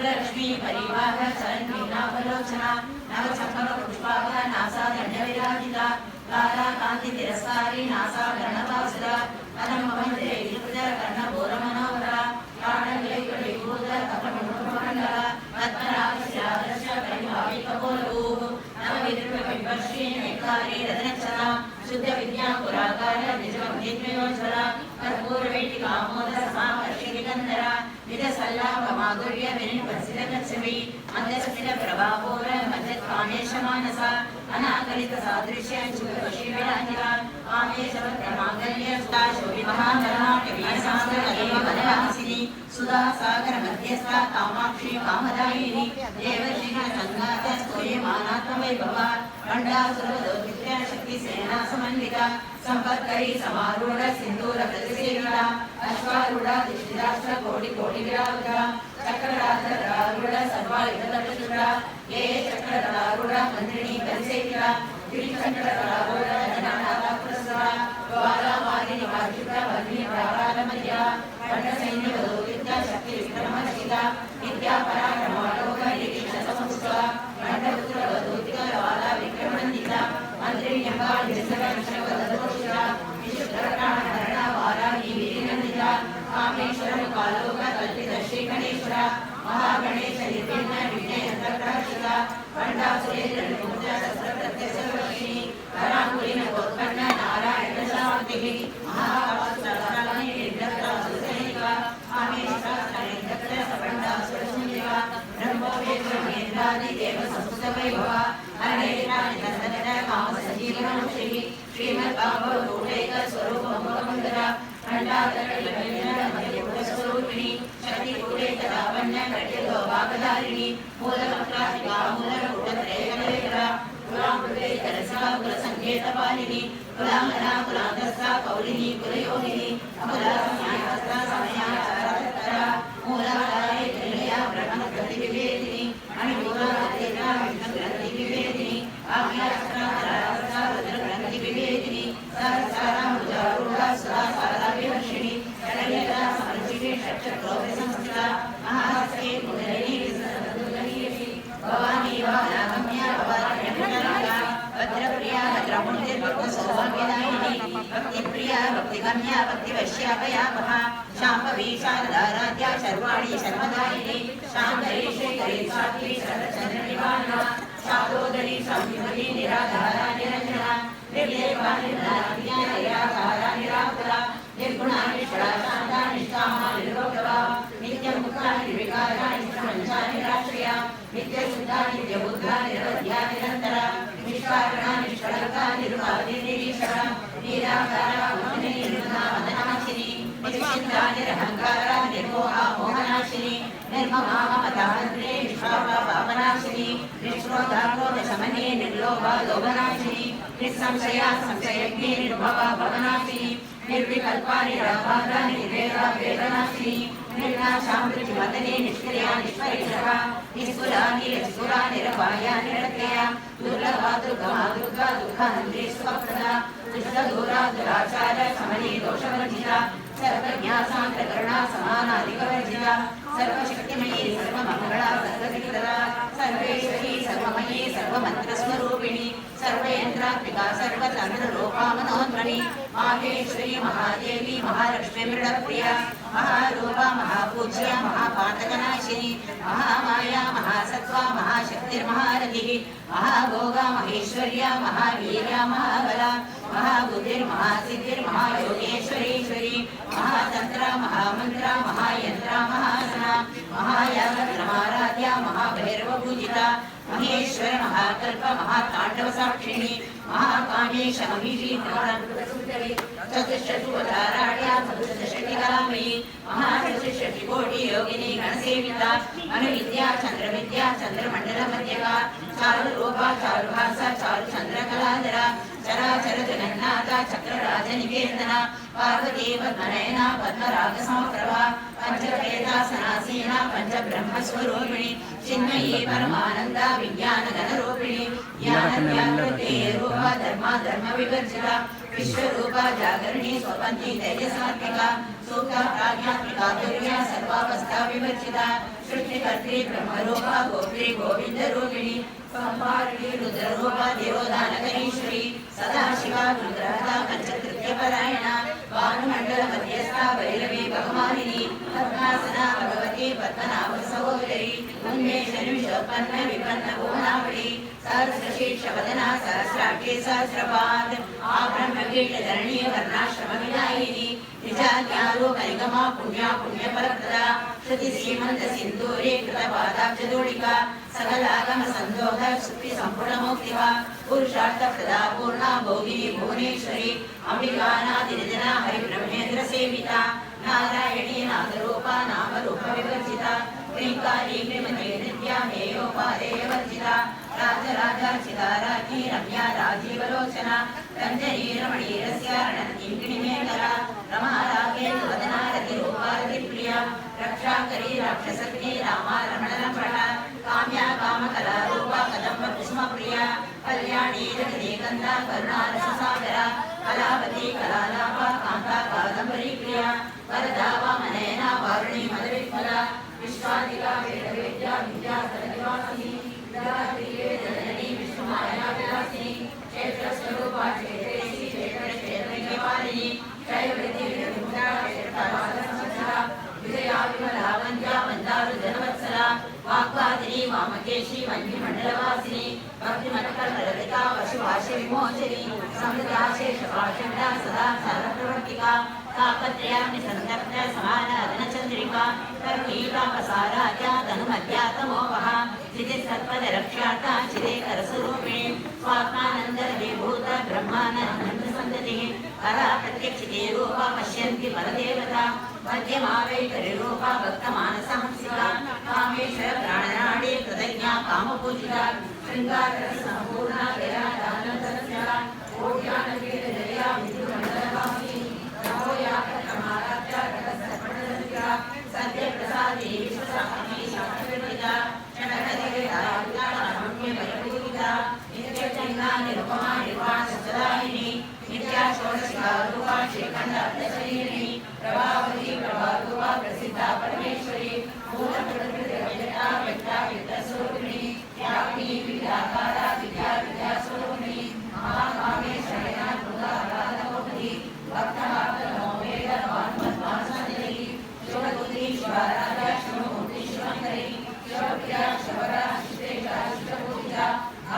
लक्ष्मी परिवाह चरणीनावलोचना नवचंपक पुष्पाः नासादण्डविराजिता कालाकान्ति तिरस्कारी नासाभरणवासुरा अनममन्त्रे विरुद्ध कर्णघोरमनोहरा काणविभूत कपटमुखमण्डला पद्मरागस्यादर्श परिभाविकपोलूः नवविद्रुपविपश्री नेकारी रत्नचला शुद्ध विद्या पुराकार निजमभिद्वयोज्वला कर्पूरवेटिकामोदर समाकर्षिगन्धरा विदसल्लापमाधुर्य विनिर्वसितगच्छवि मन्दस्मित प्रभापूर मज्जत्कामेशमानसा अनाकलित सादृश्य चुकवशीविराजिता कामेशवक्रमाङ्गल्य सुता शोभिमहाधराटवीसागरदेववनवासिनी सुधा सागर मध्यस्था कामाक्षी कामदायिनी देवर्षिः संघात स्तूयमानात्मवैभवा खण्डासुरवदौर्मित्य शक्तिसेना समन्विता संपत्करी समारूढ सिन्दूर प्रतिसेविता अश्वारूढ दिष्टिराष्ट्र कोटि कोटि विराजिता चक्ररारूढ सर्वायुधदक्षुरा ये चक्ररारूढ मन्त्रिणी परिसेविता गिरिचक्ररारूढ जनानाथप्रसवा ज्वालामालिनी वार्षिका वह्नि प्राकालमध्या खण्डसैन्यवदौर्मित्य शक्तिविक्रमहर्षिता विद्यापराक्रमालोक निरीक्षसंस्कृता खण्डपुत्रवधूतिका ज्वाला विक्रमनन्दिता मन्त्रिण्यम्बा निरसकर्षवददोषिता विशुद्धरणाहरणा वाराही वीरिनन्दिता कामेश्वरमुखालोक कल्पित श्रीगणेश्वरा महागणेश निर्विघ्न विघ्नयन्त्रप्रहर्षिता खण्डासुरेन्द्र निपुंज शस्त्रप्रत्यक्षवर्षिणी कराङ्गुलिन कोत्पन्न नारायणशान्तिः महाकाशसहस्राणि निर्दग्धासुरसैनिका कामेश्वरनिर्दग्ध सपण्डासुरसंयुगा ब्रह्मोपेन्द्रादि देव संस्कृतवैभवा हरणेन्द्राणि कामसञ्जीवनमुषिः श्रीमद्भागवतोल्लेख स्वरूपमुखमण्डला खण्डाकरस्वरूपिणी शक्तिकूलेकदापन्न कट्यलोभागधारिणी मूलमन्त्रात्मिका मूलकूटत्रयकलेकरा कुलामृतैकरसा कुलसङ्केतपालिनी कुलाङ्गना कुलान्तस्था कौलिनी कुलयोगिनी अकुलासमयास्था समयाचारतत्परा मूलाधारे त्रिलया ब्रह्मग्रन्थिविभेदिनी अणिमूलादेवा विष्णुग्रन्थिविभेदिनी आज्ञास्त्रास्था रुद्रग्रन्थिविभेदिनी सहस्रारामुजारूढा सुधा शारदाभिवर्षिणी षडयता समर्चिते षट्चक्रोपसंस्थिता महाहस्ते कुण्डलिनी विसर्वदुर्गणीयसी भवानी वानागम्या भवान्यभितरङ्गा भद्रप्रिया भद्रमुण्डिर्भक्तसौभाग्यदायिनी भक्तिप्रिया भक्तिगम्या भक्तिवश्यापयापहा शाम्भवी शारदाराध्या सर्वाणि सर्वदायिनी शान्तरी श्रीकरी सात्वी शरच्चन्द्रनिवारणा शान्तोदरी शान्तिमती निराधारा निरञ्जना निर्लेपा निर्मलाद्या निराकारा निराकुला निर्गुणा निष्कला शान्ता निष्कामा निर्लोकवा नित्यमुक्ता निर्विकारा निष्प्रपञ्चा निराश्रया नित्यशुद्धा नित्यबुद्धा निरवध्या निरन्तरा निष्कारणा निष्कलङ्का निर्वादि निरीश्वरा निराकारा मोहिनी निर्गुणा वदनाशिनी निश्चिन्ता निरहङ्कारा निर्मोहा मोहनाशिनी निर्ममा ममताहन्त्रे निष्पापा पापनाशिनी निष्क्रोधा क्रोधशमने निर्लोभा लोभनाशिनी निस्संशया संशयज्ञे निर्भवा भवनाशिनी निर्विकल्पा निराबाधा निर्वेदा वेदनाशिनी निर्नाशामृतिमदने निष्क्रिया निष्परिग्रहा निस्कुला निरस्कुरा निरपाया निरत्यया दुर्लभा दुर्गमा दुर्गा दुःखहन्त्री सुखप्रदा दुष्टदूरा दुराचार समनी दोषवर्जिता सर्वज्ञा सान्द्रकरुणा समानाधिकवर्जिता सर्वशक्तिमयी सर्वमङ्गला सर्वविक्रदा सर्वेश्वरी सर्वमयी सर्वमन्त्रस्वरूपिणी सर्वयन्त्रात्मिका सर्वतन्त्ररूपा मनोन्मणि माहेश्वरी महादेवी महालक्ष्मी मृडप्रिया महारूपा महापूज्या महापातकनाशिनी महामाया महासत्त्वा महाशक्तिर्महारथिः महाभोगा महेश्वर्या महावीर्या महाबला महाबुद्धिर्महासिद्धिर्महायोगेश्वरीश्वरी महातन्त्रा महामन्त्रा महायन्त्रा महासना महायागत्रमाराध्या महाभैरवपूजिता महेश्वर महाकल्प महाताण्डवसाक्षिणी महाकामेश महिषी चतुष्षष्टिवताराढ्या चतुष्षष्टिकलामयी महाचतुष्षष्टिकोटि योगिनी गणसेविता अनुविद्या चन्द्रविद्या चन्द्रमण्डलमध्यका चारुरूपा चारुभासा चारुचन्द्रकलाधरा चराचर जगन्नाथ चक्रराजनिकेतन पार्वती पद्मनयना पद्मरागसमप्रभा पंचवेदासनासीना पंचब्रह्मस्वरूपिणी चिन्मयी परमानंदा विज्ञानघनरूपिणी ज्ञानव्याकृते रूपा धर्मा धर्मविवर्जिता विश्वरूपा जागरणी स्वपन्थी तेजसात्मिका सूक्ता प्राज्ञात्मिका दुर्या सर्वावस्था विवर्जिता सृष्टिकर्त्री ब्रह्मरूपा गोत्री गोविन्दरूपिणी संहारिणी रुद्ररूपा देवोदानकरीश्वरी सदाशिवा रुद्रहता पंचकृत्यपरायणा भानुमण्डल मध्यस्था भैरवी भगवानिनी पद्मासना भगवती पद्मनाभ सहोदरी उन्मेषणी विश्वोत्पन्न विपन्न भुवनावली सहस्रशीर्षवदना सहस्राक्षी सहस्रपाद आब्रह्मकीटधरणी वर्णाश्रम विदायिनी निजाज्ञारूप निगमा पुण्या पुण्यफलप्रदा श्रुति श्रीमंत सिंधूरी कृतपादाब्जधूलिका सकलागम संदोह सुप्ति संपूर्ण मुक्तिवा पुरुषार्थ प्रदा पूर्णा भोगिनी भुवनेश्वरी अंबिकानादिनिजना हरिब्रह्मेन्द्र सेविता नारायणी नादरूपा नामरूप विवर्जिता क्लींकारी क्लीमती नित्या हेयोपादेयवर्जिता राजराजार्चिता राज्ञी रम्या राजीवलोचना रञ्जनी रमणी रस्यारणीङ्गिणिमेखला रमा रागेन्दुवदना रतिरूपा रतिप्रिया रक्षाकरी राक्षसग्नी रामा रमणरमणः काम्या कामकलारूपा कदम्ब कुसुमप्रिया कल्याणी रजनीगन्धा करुणारससागरा कलावती कलालापा कान्ता कादम्बरी प्रिया वरदा वामनयना वारुणी मदविह्वला विश्वादिका वेदवेद्या विद्या सदनिवासिनी विद्याप्रिये जननी विष्णुमाया विलासिनी क्षेत्रस्वरूपा क्षेत्रेशी क्षेत्रक्षेत्रज्ञपालिनी जयवृद्धि विमुक्ता क्षेत्रपालसंस्था विजया विमला वन्द्या वन्दारु जनवत्सला वाग्वादिनी वामकेशी वह्निमण्डलवासिनी भक्तिमत्कलरलिका वशुभाष्य विमोचनी समृता शेषभाषण्डा सदा सारप्रवर्तिका तापत्रयामि सन्तप्त समानादनचन्द्रिका कर्णीतापसाराज्या तनुमध्यातमोवः चितिसत्पदरक्षार्था चिदेकरस्वरूपिणी स्वात्मानन्दविभूत ब्रह्मानन्दसन्ततिः परा प्रत्यक्षिते रूपा पश्यन्ति परदेवता मध्यमावैखरिरूपा भक्तमानसहंसिका कामेश्वर प्राणनाडी कृतज्ञा कामपूजिता शृङ्गारसम्पूर्णा विराटानन्दस्या कोट्यानवीरजया विद्युमण्डलवासिनी सत्यप्रसादी विश्वसाक्षी शास्त्रविदिता क्षणगतिविदा नित्यचन्ना निरुपमा निर्वाण सदायिनी नित्या षोडशिका रूपा श्रीखण्डाब्दशरीरिणी प्रभावती प्रभारूपा प्रसिद्धा परमेश्वरी मूलप्रकृतिरव्यक्ता व्यक्ता व्यक्तस्वरूपिणी व्यापिनी विद्याकारा विद्या विद्यास्वरूपिणी महाकामेश्वरेण कृताराधनोपरि भक्तः शिवदूती शिवराजा शिवमूर्ति शिवंकरी शिवप्रिया शिवरा शिष्टेशा शिष्टपूजिता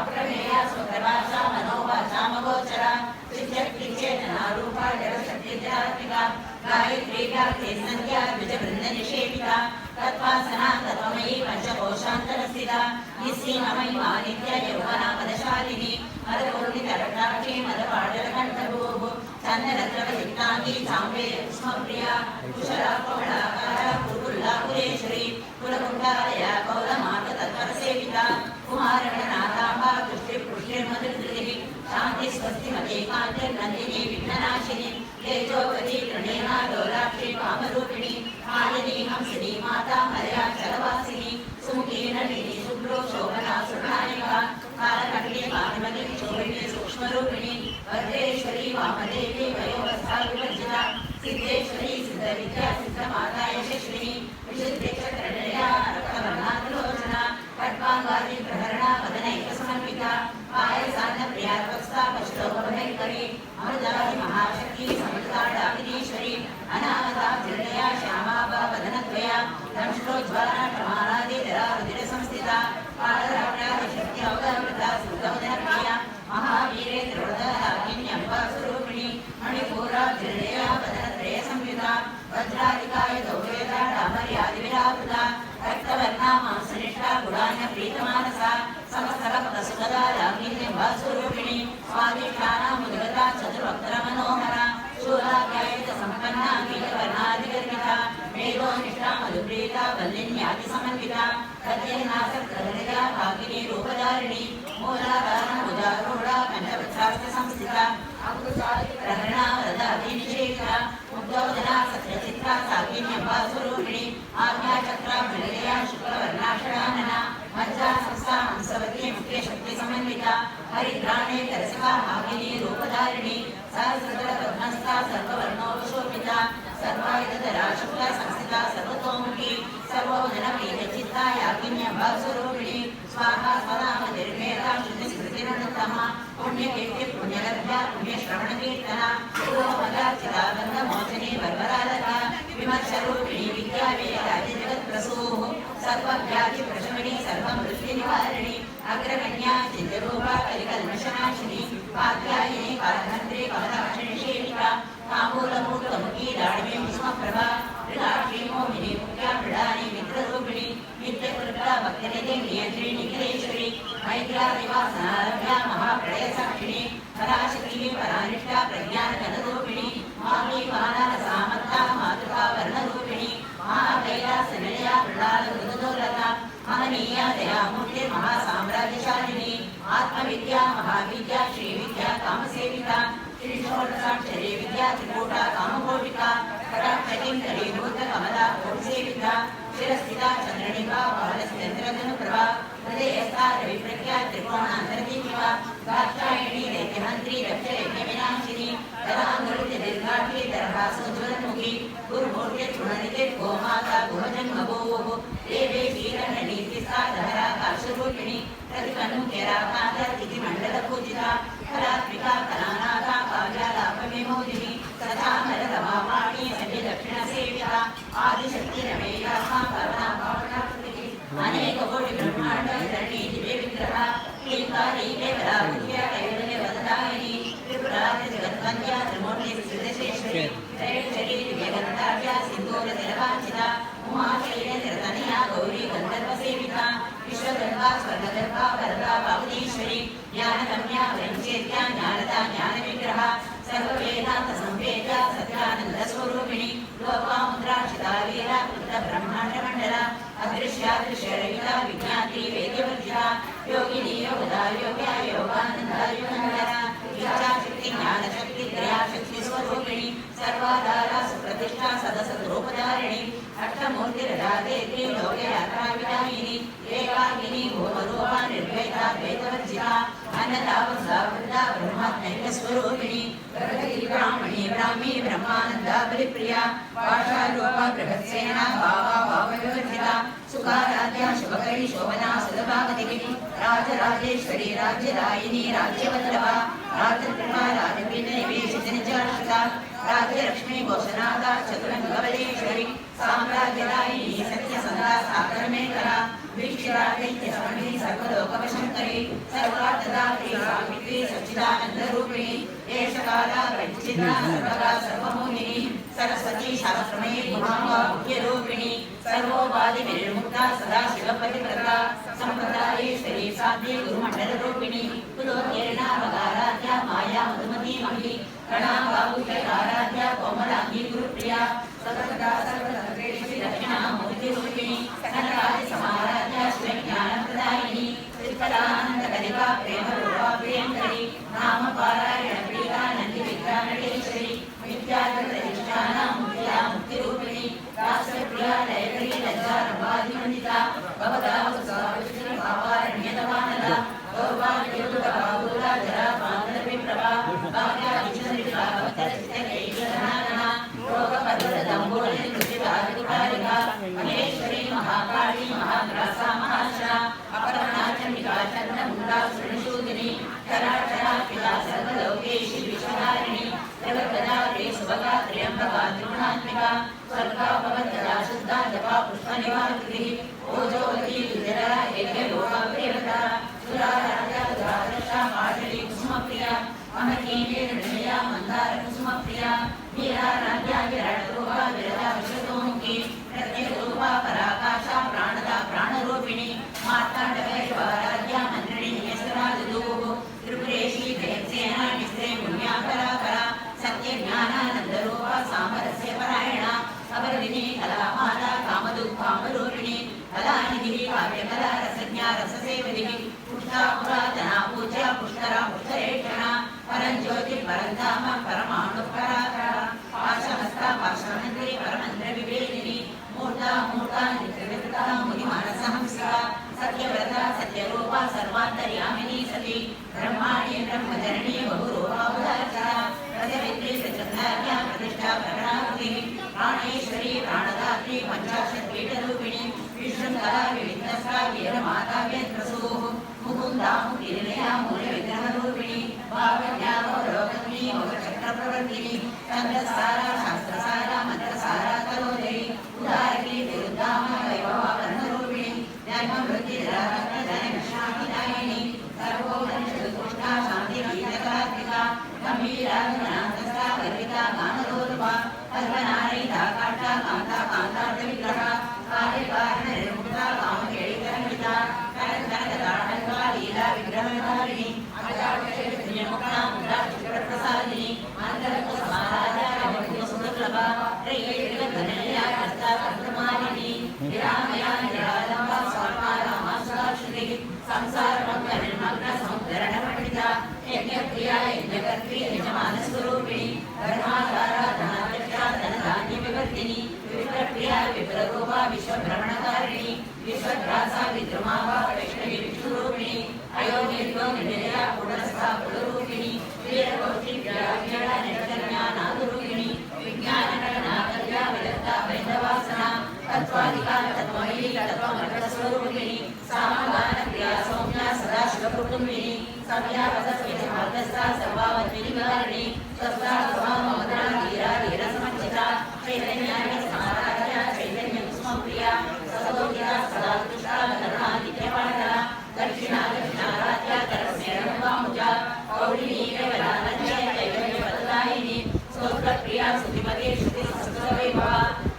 अप्रमेया स्वप्रभाषा मनोभाषा मगोचरा चित्यक्तिचेतना रूपा जलशक्तिजलात्मिका गायत्री व्याप्ति संध्या द्विजवृन्दनिषेविता तत्त्वासना तत्त्वमयी पंचकोशान्तरस्थिता निस्सीममयी नित्या यौवना पदशालिनी मदपूर्णितरटाक्षी मदपाटलकण्ठभूः चन्दनद्रवयुक्ताङ्गी चाम्बे कुसुमप्रिया कुशला कोमलाकारा कुरुकुल्लापुरेश्वरी कुलकुण्डालया कौलमार्गतत्परसेविता कुमारगणनाथाम्बा तुष्टिपुष्टिर्मधुकृतिः शान्ति स्वस्तिमती कान्तिर्नन्दिनी विघ्ननाशिनी तेजोवती प्रणेना लोलाक्षी कामरूपिणी मालिनी हंसिनी माता हरया चलवासिनी सुमुखी नलिनी शुभ्रो शोभना सुनायिका कालकटी भानुमती शोभिनी सूक्ष्मरूपिणी भद्रेश्वरी वामदेवी वयोवस्था विवर्जिता सिद्धेश्वरी सिद्धविद्या सिद्धमाता यशस्विनी विशुद्धेक्षत्रनिलया रक्तवर्णालोचना खड्गाङ्गारी प्रहरणा वदनैकसमन्विता पायसान्नप्रिया त्वस्ता पश्लोकभयङ्करी अमृताहि महाशक्ति समृताडाकिनीश्वरी अनामता जिर्णया श्यामाभा वदनद्वया दंष्ट्रोज्ज्वला प्रमाणादिधरा रुधिरसंस्थिता कालराव्याशक्त्यवगमृता सुगमनप्रिया महावीरेन्द्रवृदहाकिन्यम्बा स्वरूपिणी मणिपूरा जिर्णया वदनत्रयसंयुता वज्राधिकाय दौर्वेदा डामर्यादिविरावृता रक्तवर्णा मांसनिष्ठा गुणान्य प्रीतमानसा समस्तभक्तसुगदा रागिन्यम्बा स्वरूपिणी स्वादिष्ठाना मुदगता चतुर्वक्त्रमनोहरा शूलाध्यायित सम्पन्ना वीरवर्णादिगर्भिता मेघोनिष्ठा मधुप्रीता वल्लिन्यादिसमन्विता गद्यन्नासक्तहृदया भागिनी रूपधारिणी मूलाधारणभुजारूढा पंचवत्सास्त्रसंस्थिता अङ्कुशादिप्रहरणा वरदाधिनिषेविता मुग्धोदना सत्यचित्रा साकेत स्वरूपिणी आज्ञाचक्र मृगया शुक्लवर्णाषडानना मज्जा संस्था हंसवती मुख्य शक्ति समन्विता हरिद्राणे तरसिका भागिनी रूपधारिणी सहस्रदल पद्मस्था सर्ववर्णोपशोभिता सर्वायुधरा शुक्ला संस्थिता सर्वतोमुखी सर्वोदन प्रीतचित्ता याज्ञा स्वरूपिणी स्वाहा स्वनाम निर्मेधा शुद्धि स्मृतिरनुत्तमा पुण्यकीर्ति पुण्यलभ्या पुण्यश्रवणकीर्तना पूर्वमदाचिदाबन्ध मोचने वरवरालका विमर्शरूपिणी विद्यावेदादि जगत्प्रसूः सर्वव्याधि प्रशमनी सर्वमृत्युनिवारिणी अग्रगण्या चिन्तरूपा कलिकल्मषनाशिनी कात्यायिनी कालहन्त्री कमलाक्षिणी सेविका ताम्बूलमूर्तमुखी लाडवी कुसुमप्रभा ऋणाक्षी मोहिनी मुख्या मृडानी मित्ररूपिणी नित्यकृता भक्तिनिधि नियन्त्री निखिलेश्वरी मैत्रादिवासनारभ्या महाप्रलयसाक्षिणी पराशक्ति परानिष्ठा प्रज्ञानघनरूपिणी मामी वानरसामत्ता मातृका वर्णरूपिणी महाकैलासनिलया मृडालमृदुदौलता महनीया दयामूर्ति महासाम्राज्यशालिनी आत्मविद्या महाविद्या श्रीविद्या कामसेविका त्रिषोडशाक्षरी विद्या त्रिकूटा कामकोटिका कटाक्षकिङ्करी भूतकमला कोटिसेविता शिरस्थिता चन्द्रनिका बालस्यन्द्रधनुप्रभा हृदयस्था रविप्रज्ञा त्रिकोणान्तरदीपिका दाक्षायणी दैत्यहन्त्री रक्षयज्ञविनाशिनी तदाङ्गलित दीर्घाक्षी दरहासोज्ज्वलमुखी गुरुमूर्ति गुणनिधि गोमाता गुहजन्मभूः देवे वीरण्यनीतिस्था दहरा काशरूपिणी प्रतिकन्मुख्यराकान्तर्तिथिमण्डलपूजिता कलात्मिका कलानाथा काव्यालापविमोदिनी सदामरतमावाणी सन्निदक्षिणसेविता आदिशक्तिरमेयाः करुणापावनाकृतिः अनेककोटि ब्रह्माण्ड धरणी दिव्य विग्रह क्लींकारी केवला विद्या कैवल्यवददायिनी त्रिपुरारि जगद्वन्द्या त्रिमूर्ति श्रीदशेश्वरी त्रयक्षरी दिव्यगन्धाढ्या सिन्दूरतिलकाञ्चिता उमाशैलेन्द्रतनया गौरी गन्धर्वसेविता विश्वगर्भा स्वर्णगर्भा वरदा पावनीश्वरी ज्ञानगम्या वैचेत्या ज्ञानदा ज्ञानविग्रह सर्ववेदान्तसंवेद्या सत्यानन्दस्वरूपिणी लोपामुद्राक्षिता वीरा ब्रह्माण्डमण्डला अदृश्यादृश्यरहिता विज्ञात्री वेद्यवर्जिता योगिनी योगदा योग्या योगानन्दा योगनन्दना इच्छाशक्ति ज्ञानशक्ति क्रियाशक्ति स्वरूपिणी सर्वाधारा सुप्रतिष्ठा सदसद्रूपधारिणी अष्टमूर्तिरजादेवी लोकयात्रा विदायिनी एकाकिनी भूमरूपा निर्भेदा द्वैतवर्जिता अन्नदावृद्धा ब्रह्मात्मैकस्वरूपिणी ब्राह्मणी ब्राह्मी ब्रह्मानन्दा बलिप्रिया पाषारूपा बृहत्सेना भावा भावविवर्जिता सुखाराध्या शुभकरी शोभना सुलभागतिः राजराजेश्वरी राज्यदायिनी राज्यवल्लभा राजकृपा राजपीठनिवेशितनिजाश्रिता राज्यलक्ष्मी घोषनादा चतुरङ्गबलेश्वरी साम्राज्यदायिनी सत्यसन्दा सागरमेखला वीक्षिता दैत्यसमणी सर्वलोकवशङ्करी सर्वार्थदात्री सावित्री सच्चिदानन्दरूपिणी एषकाला वैचित्रा सर्वगा सर्वमोहिनी सरस्वती शास्त्रमयी गुणांगा मुख्यरूपिणी सर्वोपाधि विनिर्मुक्ता सदा शिवपतिव्रता संप्रदायेश्वरी साध्वी गुरुमण्डलरूपिणी कुलोत्तीर्णा वगाराध्या माया मधुमती मही गणाबाहुशकाराध्या कोमलांगी गुरुप्रिया सततदा सर्वतन्त्रेषु दक्षिणामूर्तिरूपिणी कनकादि समाराध्या शिवज्ञानप्रदायिनी त्रिकलानन्दकलिका प्रेमरूपा प्रियङ्करी नामपारायण प्रीता नन्दिविद्यानटेश्वरी विद्याधरप्रतिष्ठाना मुक्त्या मुक्तिरूपिणी राष्ट्रप्रिया लयकरी लज्जारम्भाधिवन्दिता भवदावसाविष्णु भावारण्यतमानला गौर्वार्योगबाहुला जरा पान्दविप्रभा भाग्याविचन्द्रिका भवतरचितकैकधनानना रोगपर्वतदम्बोलिनी कृतिवादिकारिका महेश्वरी महाकाली महाग्रासा महाशा अपरमणा चण्डिका चन्द्रमुण्डा सुरनिशूदिनी चराचरा पिता सर्वलोकेशी विश्वधारिणी जगद्गदात्री सुभगा त्र्यम्बका त्रिगुणात्मिका स्वर्गा भवद्गदा शुद्धा जपा पुष्पनिवाकृतिः ओजोवती दुर्जरा यज्ञलोका प्रियवता सुराराध्या दुरादर्शा पाटली कुसुमप्रिया महतीर्णया मंदार कुसुमप्रिया वीराराध्या विराटरूपा विरजा विश्वतोमुखी प्रत्यरूपा पराकाशा प्राणदा प्राणरूपिणी मार्ताण्डवैश्वाराध्या मन्त्रिणी नियस्तराजुः त्रिपुरेशी जयसेना निस्त्रे पुण्याकराकरा सत्यज्ञानानन्दरूपा सामरस्य परायणा अवरदिनी कलामाला कामदुःखामरूपिणी कलानिधिः काव्यकला रसज्ञा रससेवदिः पुष्टा पुरातना पूज्या पुष्करा पुष्करेक्षणा परञ्ज्योति परन्धाम परमाणु पराकरा पाशहस्ता पाशमन्त्री परमन्त्र विवेदिनी प्राणमूर्ति प्राणेश्वरी प्राणदात्री पंचाशत्पीठरूपिणी विष्णुकला विविधस्ता वीरमाता व्यत्रसूः मुकुन्दा मुक्तिनिलया मूलविग्रहरूपिणी भावज्ञानोलोकनी मोक्षचक्रप्रवर्तिनी छन्दसारा शास्त्रसारा मंत्रसारा तलोदरी उदारकी विरुद्धामा वैभवा ब्रह्मरूपिणी धर्मवृत्तिधरारत्नधनविश्रान्तिदायिनी सर्वोपनिषदुष्टा शान्तिगीतकलात्मिका गम्भीराङ्गनाथस्था गर्विता गानलोलुपा सर्वनारयिता काष्ठा कान्ता कान्तार्थविग्रहा कार्यकारणनिर्मुक्ता कामकेळिकरहिता कनकनकताडङ्गा लीला विग्रहधारिणी अजाक्षेत्रनिर्मुक्ता मुद्राक्षप्रसादिनी अन्तरकुसमाराध्या त्रयैर्गधनया कर्ता कर्तमालिनी निरामया निरालम्बा स्वात्मारामा सुदाक्षिणी संसारमग्ननिर्मग्न समुद्धरणपण्डिता यज्ञप्रिया यज्ञकर्त्री यजमानस्वरूपिणी धर्माधारा धनाध्यक्षा धनधान्यविवर्धिनी विप्रप्रिया विप्ररूपा विश्वभ्रमणकारिणी विश्वग्रासा विद्रुमाभा वैष्णवी विष्णुरूपिणी अयोनिर्यो निलया पुनस्था पुलरूपिणी वीरगोष्ठी व्याव्यड़ा निर्जन्या नादरूपिणी विज्ञानकटनाकर्या विदग्धा वैद्यवासना तत्त्वाधिका तत्त्वमयी तत्त्वमर्कस्वरूपिणी सामगानक्रिया सौम्या सदाशिवकुटुम्बिनी सव्यावसस्मितमार्गस्था सर्वावद्विनिवारिणी स्वस्था स्वभावमोदरा धीरा धीरसमच्चिता चैतन्याय समाराध्या चैतन्यकुसुमप्रिया सदोदिता सदा तुष्टा धर्मादित्यपाठा दक्षिणा दक्षिणाराध्या तरस्मेरमुजा कौलिनी केवलानन्या दैवन्यपददायिनी स्तोत्रप्रिया स्तुतिमते श्रुतिसंस्कृतवैभवा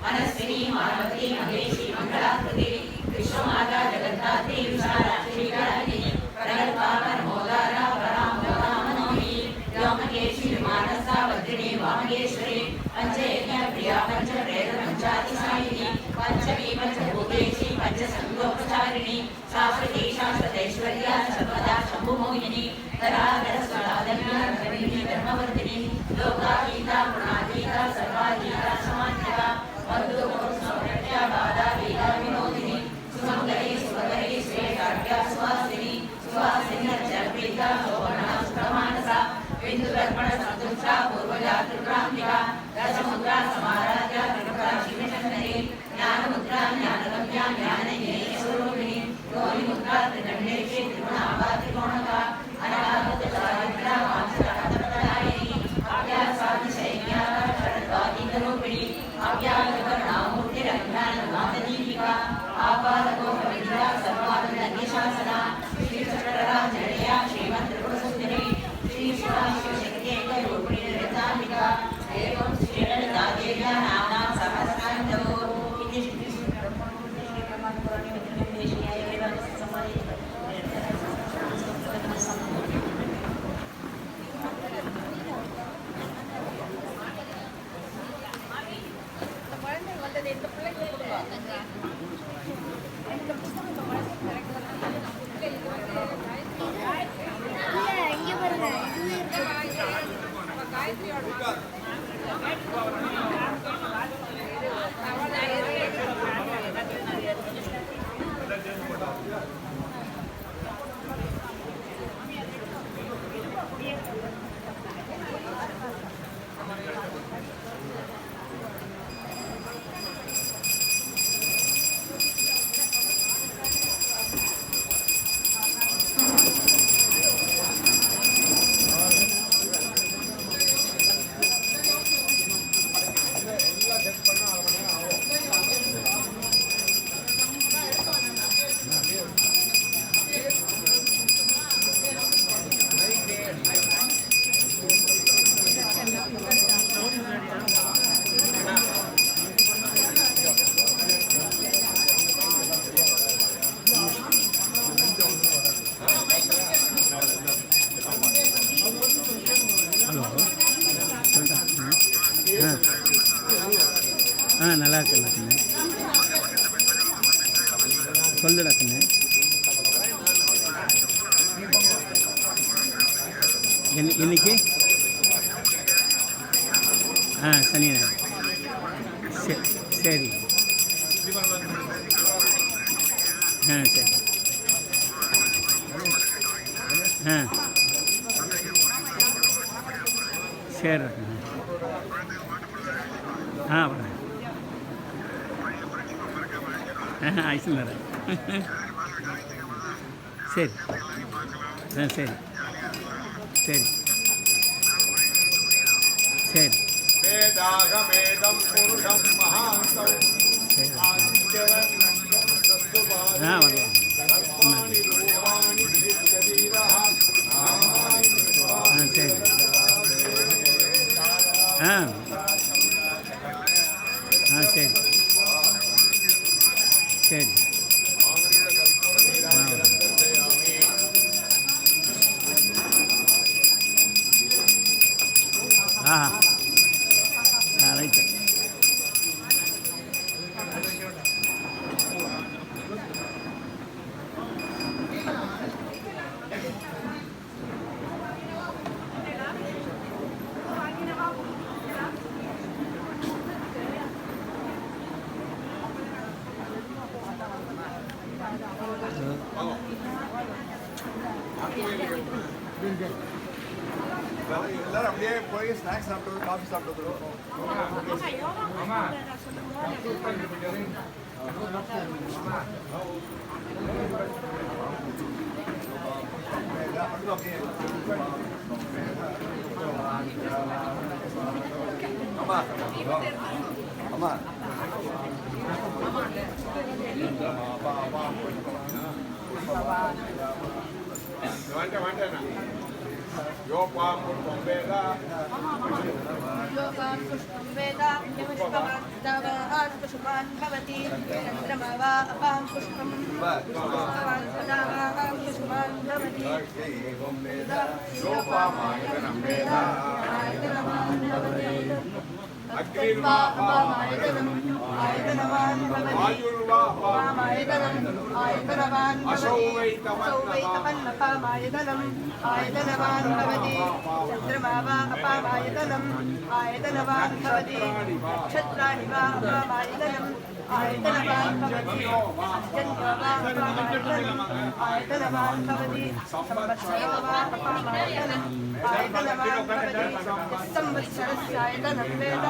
मनस्विनी मानवती महेशी मंगलाकृति विश्वमाता जगद्धात्री विशालाक्षी गणाधिनी प्रगल्भा परमोदारा परामोदा मनोमी व्योमकेशी विमानस्था वज्रिणी वामकेश्वरी पंचयज्ञ प्रिया पंचप्रेत पंचातिसायिनी पंचमी पंचभूतेशी पंचसंगोपचारिणी शाश्वती शाश्वतैश्वर्या सर्वदा शंभुमोहिनी धराधरस्वराधन्या धर्मिणी धर्मवर्धिनी लोकातीता गुणातीता सर्वातीता समान्यता बन्धुमोत्सवरत्या बाधा वीरा विनोदिनी सुमंगली सुभगली श्रेष्ठाढ्या सुवासिनी सुवासिन्यर्चर्पिता शोभना सुप्रमानसा बिन्दुदर्पण संतुष्टा पूर्वजा त्रिपुराम्बिका दशमुद्रा समाराध्या त्रिपुरा शिवशङ्करी ज्ञानमुद्रा ज्ञानगम्या ज्ञानज्ञेयस्वरूपिणी योनिमुद्रा त्रिदण्डेशी त्रिगुणाभा त्रिकोणका अनागतचारित्रा वांसकथप्रदायिनी अव्यासादिशैज्ञा षड्वातीतरूपिणी अव्याकरुणामूर्तिरज्ञानवाददीपिका आपादकोपविद्या सर्वानन्दनिशासना श्रीचक्रराजनया श्रीमन्त्रिपुरसुन्दरी श्रीशिवाशिवशक्त्यैकरूपिणी ललिताम्बिका एवं श्रीललितादेव्या नाम्ना सहस्रान्तो इति श्रीब्रह्मपुराणे विद्यादेशीयाय वेदान्तसंवादे நல்லா இருக்குண்ணா சொல்லுடா கண்ணு. இன்னைக்கு சனிண்ணா. சரி சரி சரி ஆயிடுச்சுங்க சரி சரி சரி சரி வேதாகமேதம் புருஷம் மகாந்தம் சரி வரலாம் சரி சரி சரி ரைட்டு எல்லாரும் அப்படியே போய் ஸ்நாக்ஸ் சாப்பிட்டு காஃபி சாப்பிட்டு அம்மா அம்மா வேண்டாம் योपां पुष्पं वेद योपां पुष्पं वेद पुष्पवान् पुष्पान् भवति चन्द्रमा वा अपां पुष्पं पुष्पवान् पुष्पान् भवति योपामायतनं वेद आयतनवान् भवति अग्निर्वा आयतनवान् भवति वायुर्वा आयतनवान् असौ वैतपन्नपामायतनम् आयतनवान् भवति चन्द्रमा वा अपामायतनम् आयतनवान् भवति नक्षत्राणि वा अपामायतनम् आयतनवान् भवति जन्यो वा अपामायतनम् आयतनवान् भवति संवत्सरो वा अपामायतनम् आयतनवान् भवति संवत्सरस्यायतनं वेद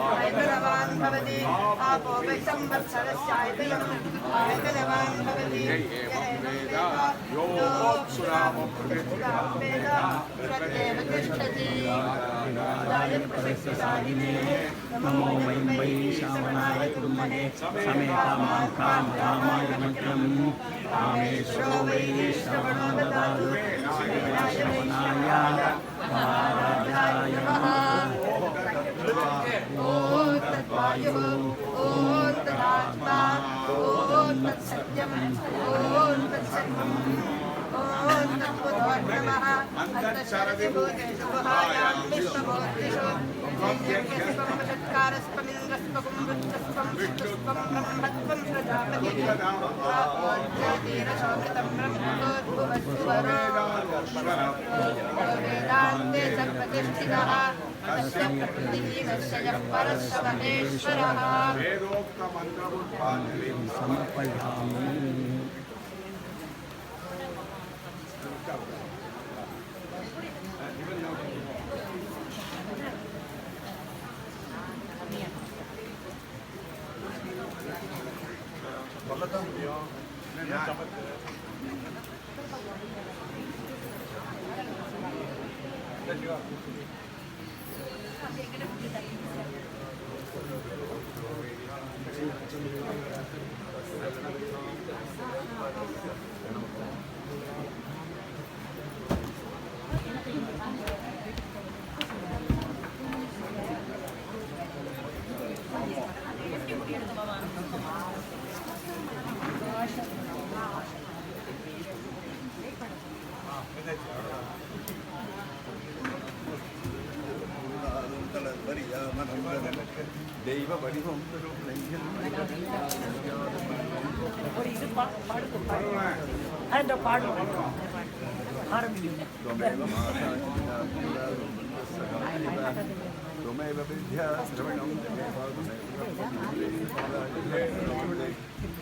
आयतनवान् भवति आपो वै संवत्सरस्यायतनम् आयतनवान् भवति वेद तिष्ठति नमो वै वै श्रावणाय कुर्महे समेतामां कामकामाय मन्त्रं कामेश्वरो वै श्रवणो ददातु श्रवणाय महाराजाय नमः ॐ तद्वायुः ॐ तदात्मा ॐ तत्सत्यम् ॐ तत्सर्वम् ॐ तत्पुरोर्नमः अन्तःशरति भूतेषु गुहायां विश्वमूर्तिषु यज्ञस्वमशत्कारस्त्वमिन्द्रस्त्वं वृक्षस्त्वं विष्णुस्त्वं ब्रह्मत्वं प्रजापतिरशोमृतं ब्रह्मोद्भुवस्वरो वेदान्ते सर्वतिष्ठितः तस्य प्रकृतिहीनस्य यः परः स महेश्वरः वेदोक्तमन्त्रमुत्पादनं समर्पयामि சொல்லத்தான் முடியும் தெய்வ வடிவம் ஒரு இது பாடுவோம் பாடுவோம் त्वमेव विद्या श्रवणं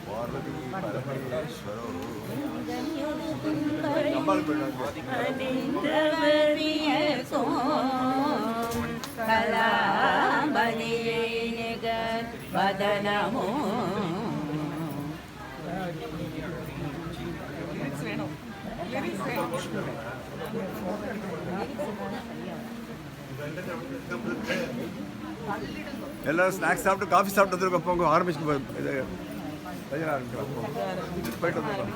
पार्वती परमेश्वरो कलाबलिये ஜகத்வதனமோ எல்லாரும் ஸ்நாக்ஸ் சாப்பிட்டு காஃபி சாப்பிட்டு வந்துருக்கோம். போங்க ஆரம்பிச்சு இது பையன் ஆரம்பிக்கலாம். போயிட்டு வந்துருக்கோம்.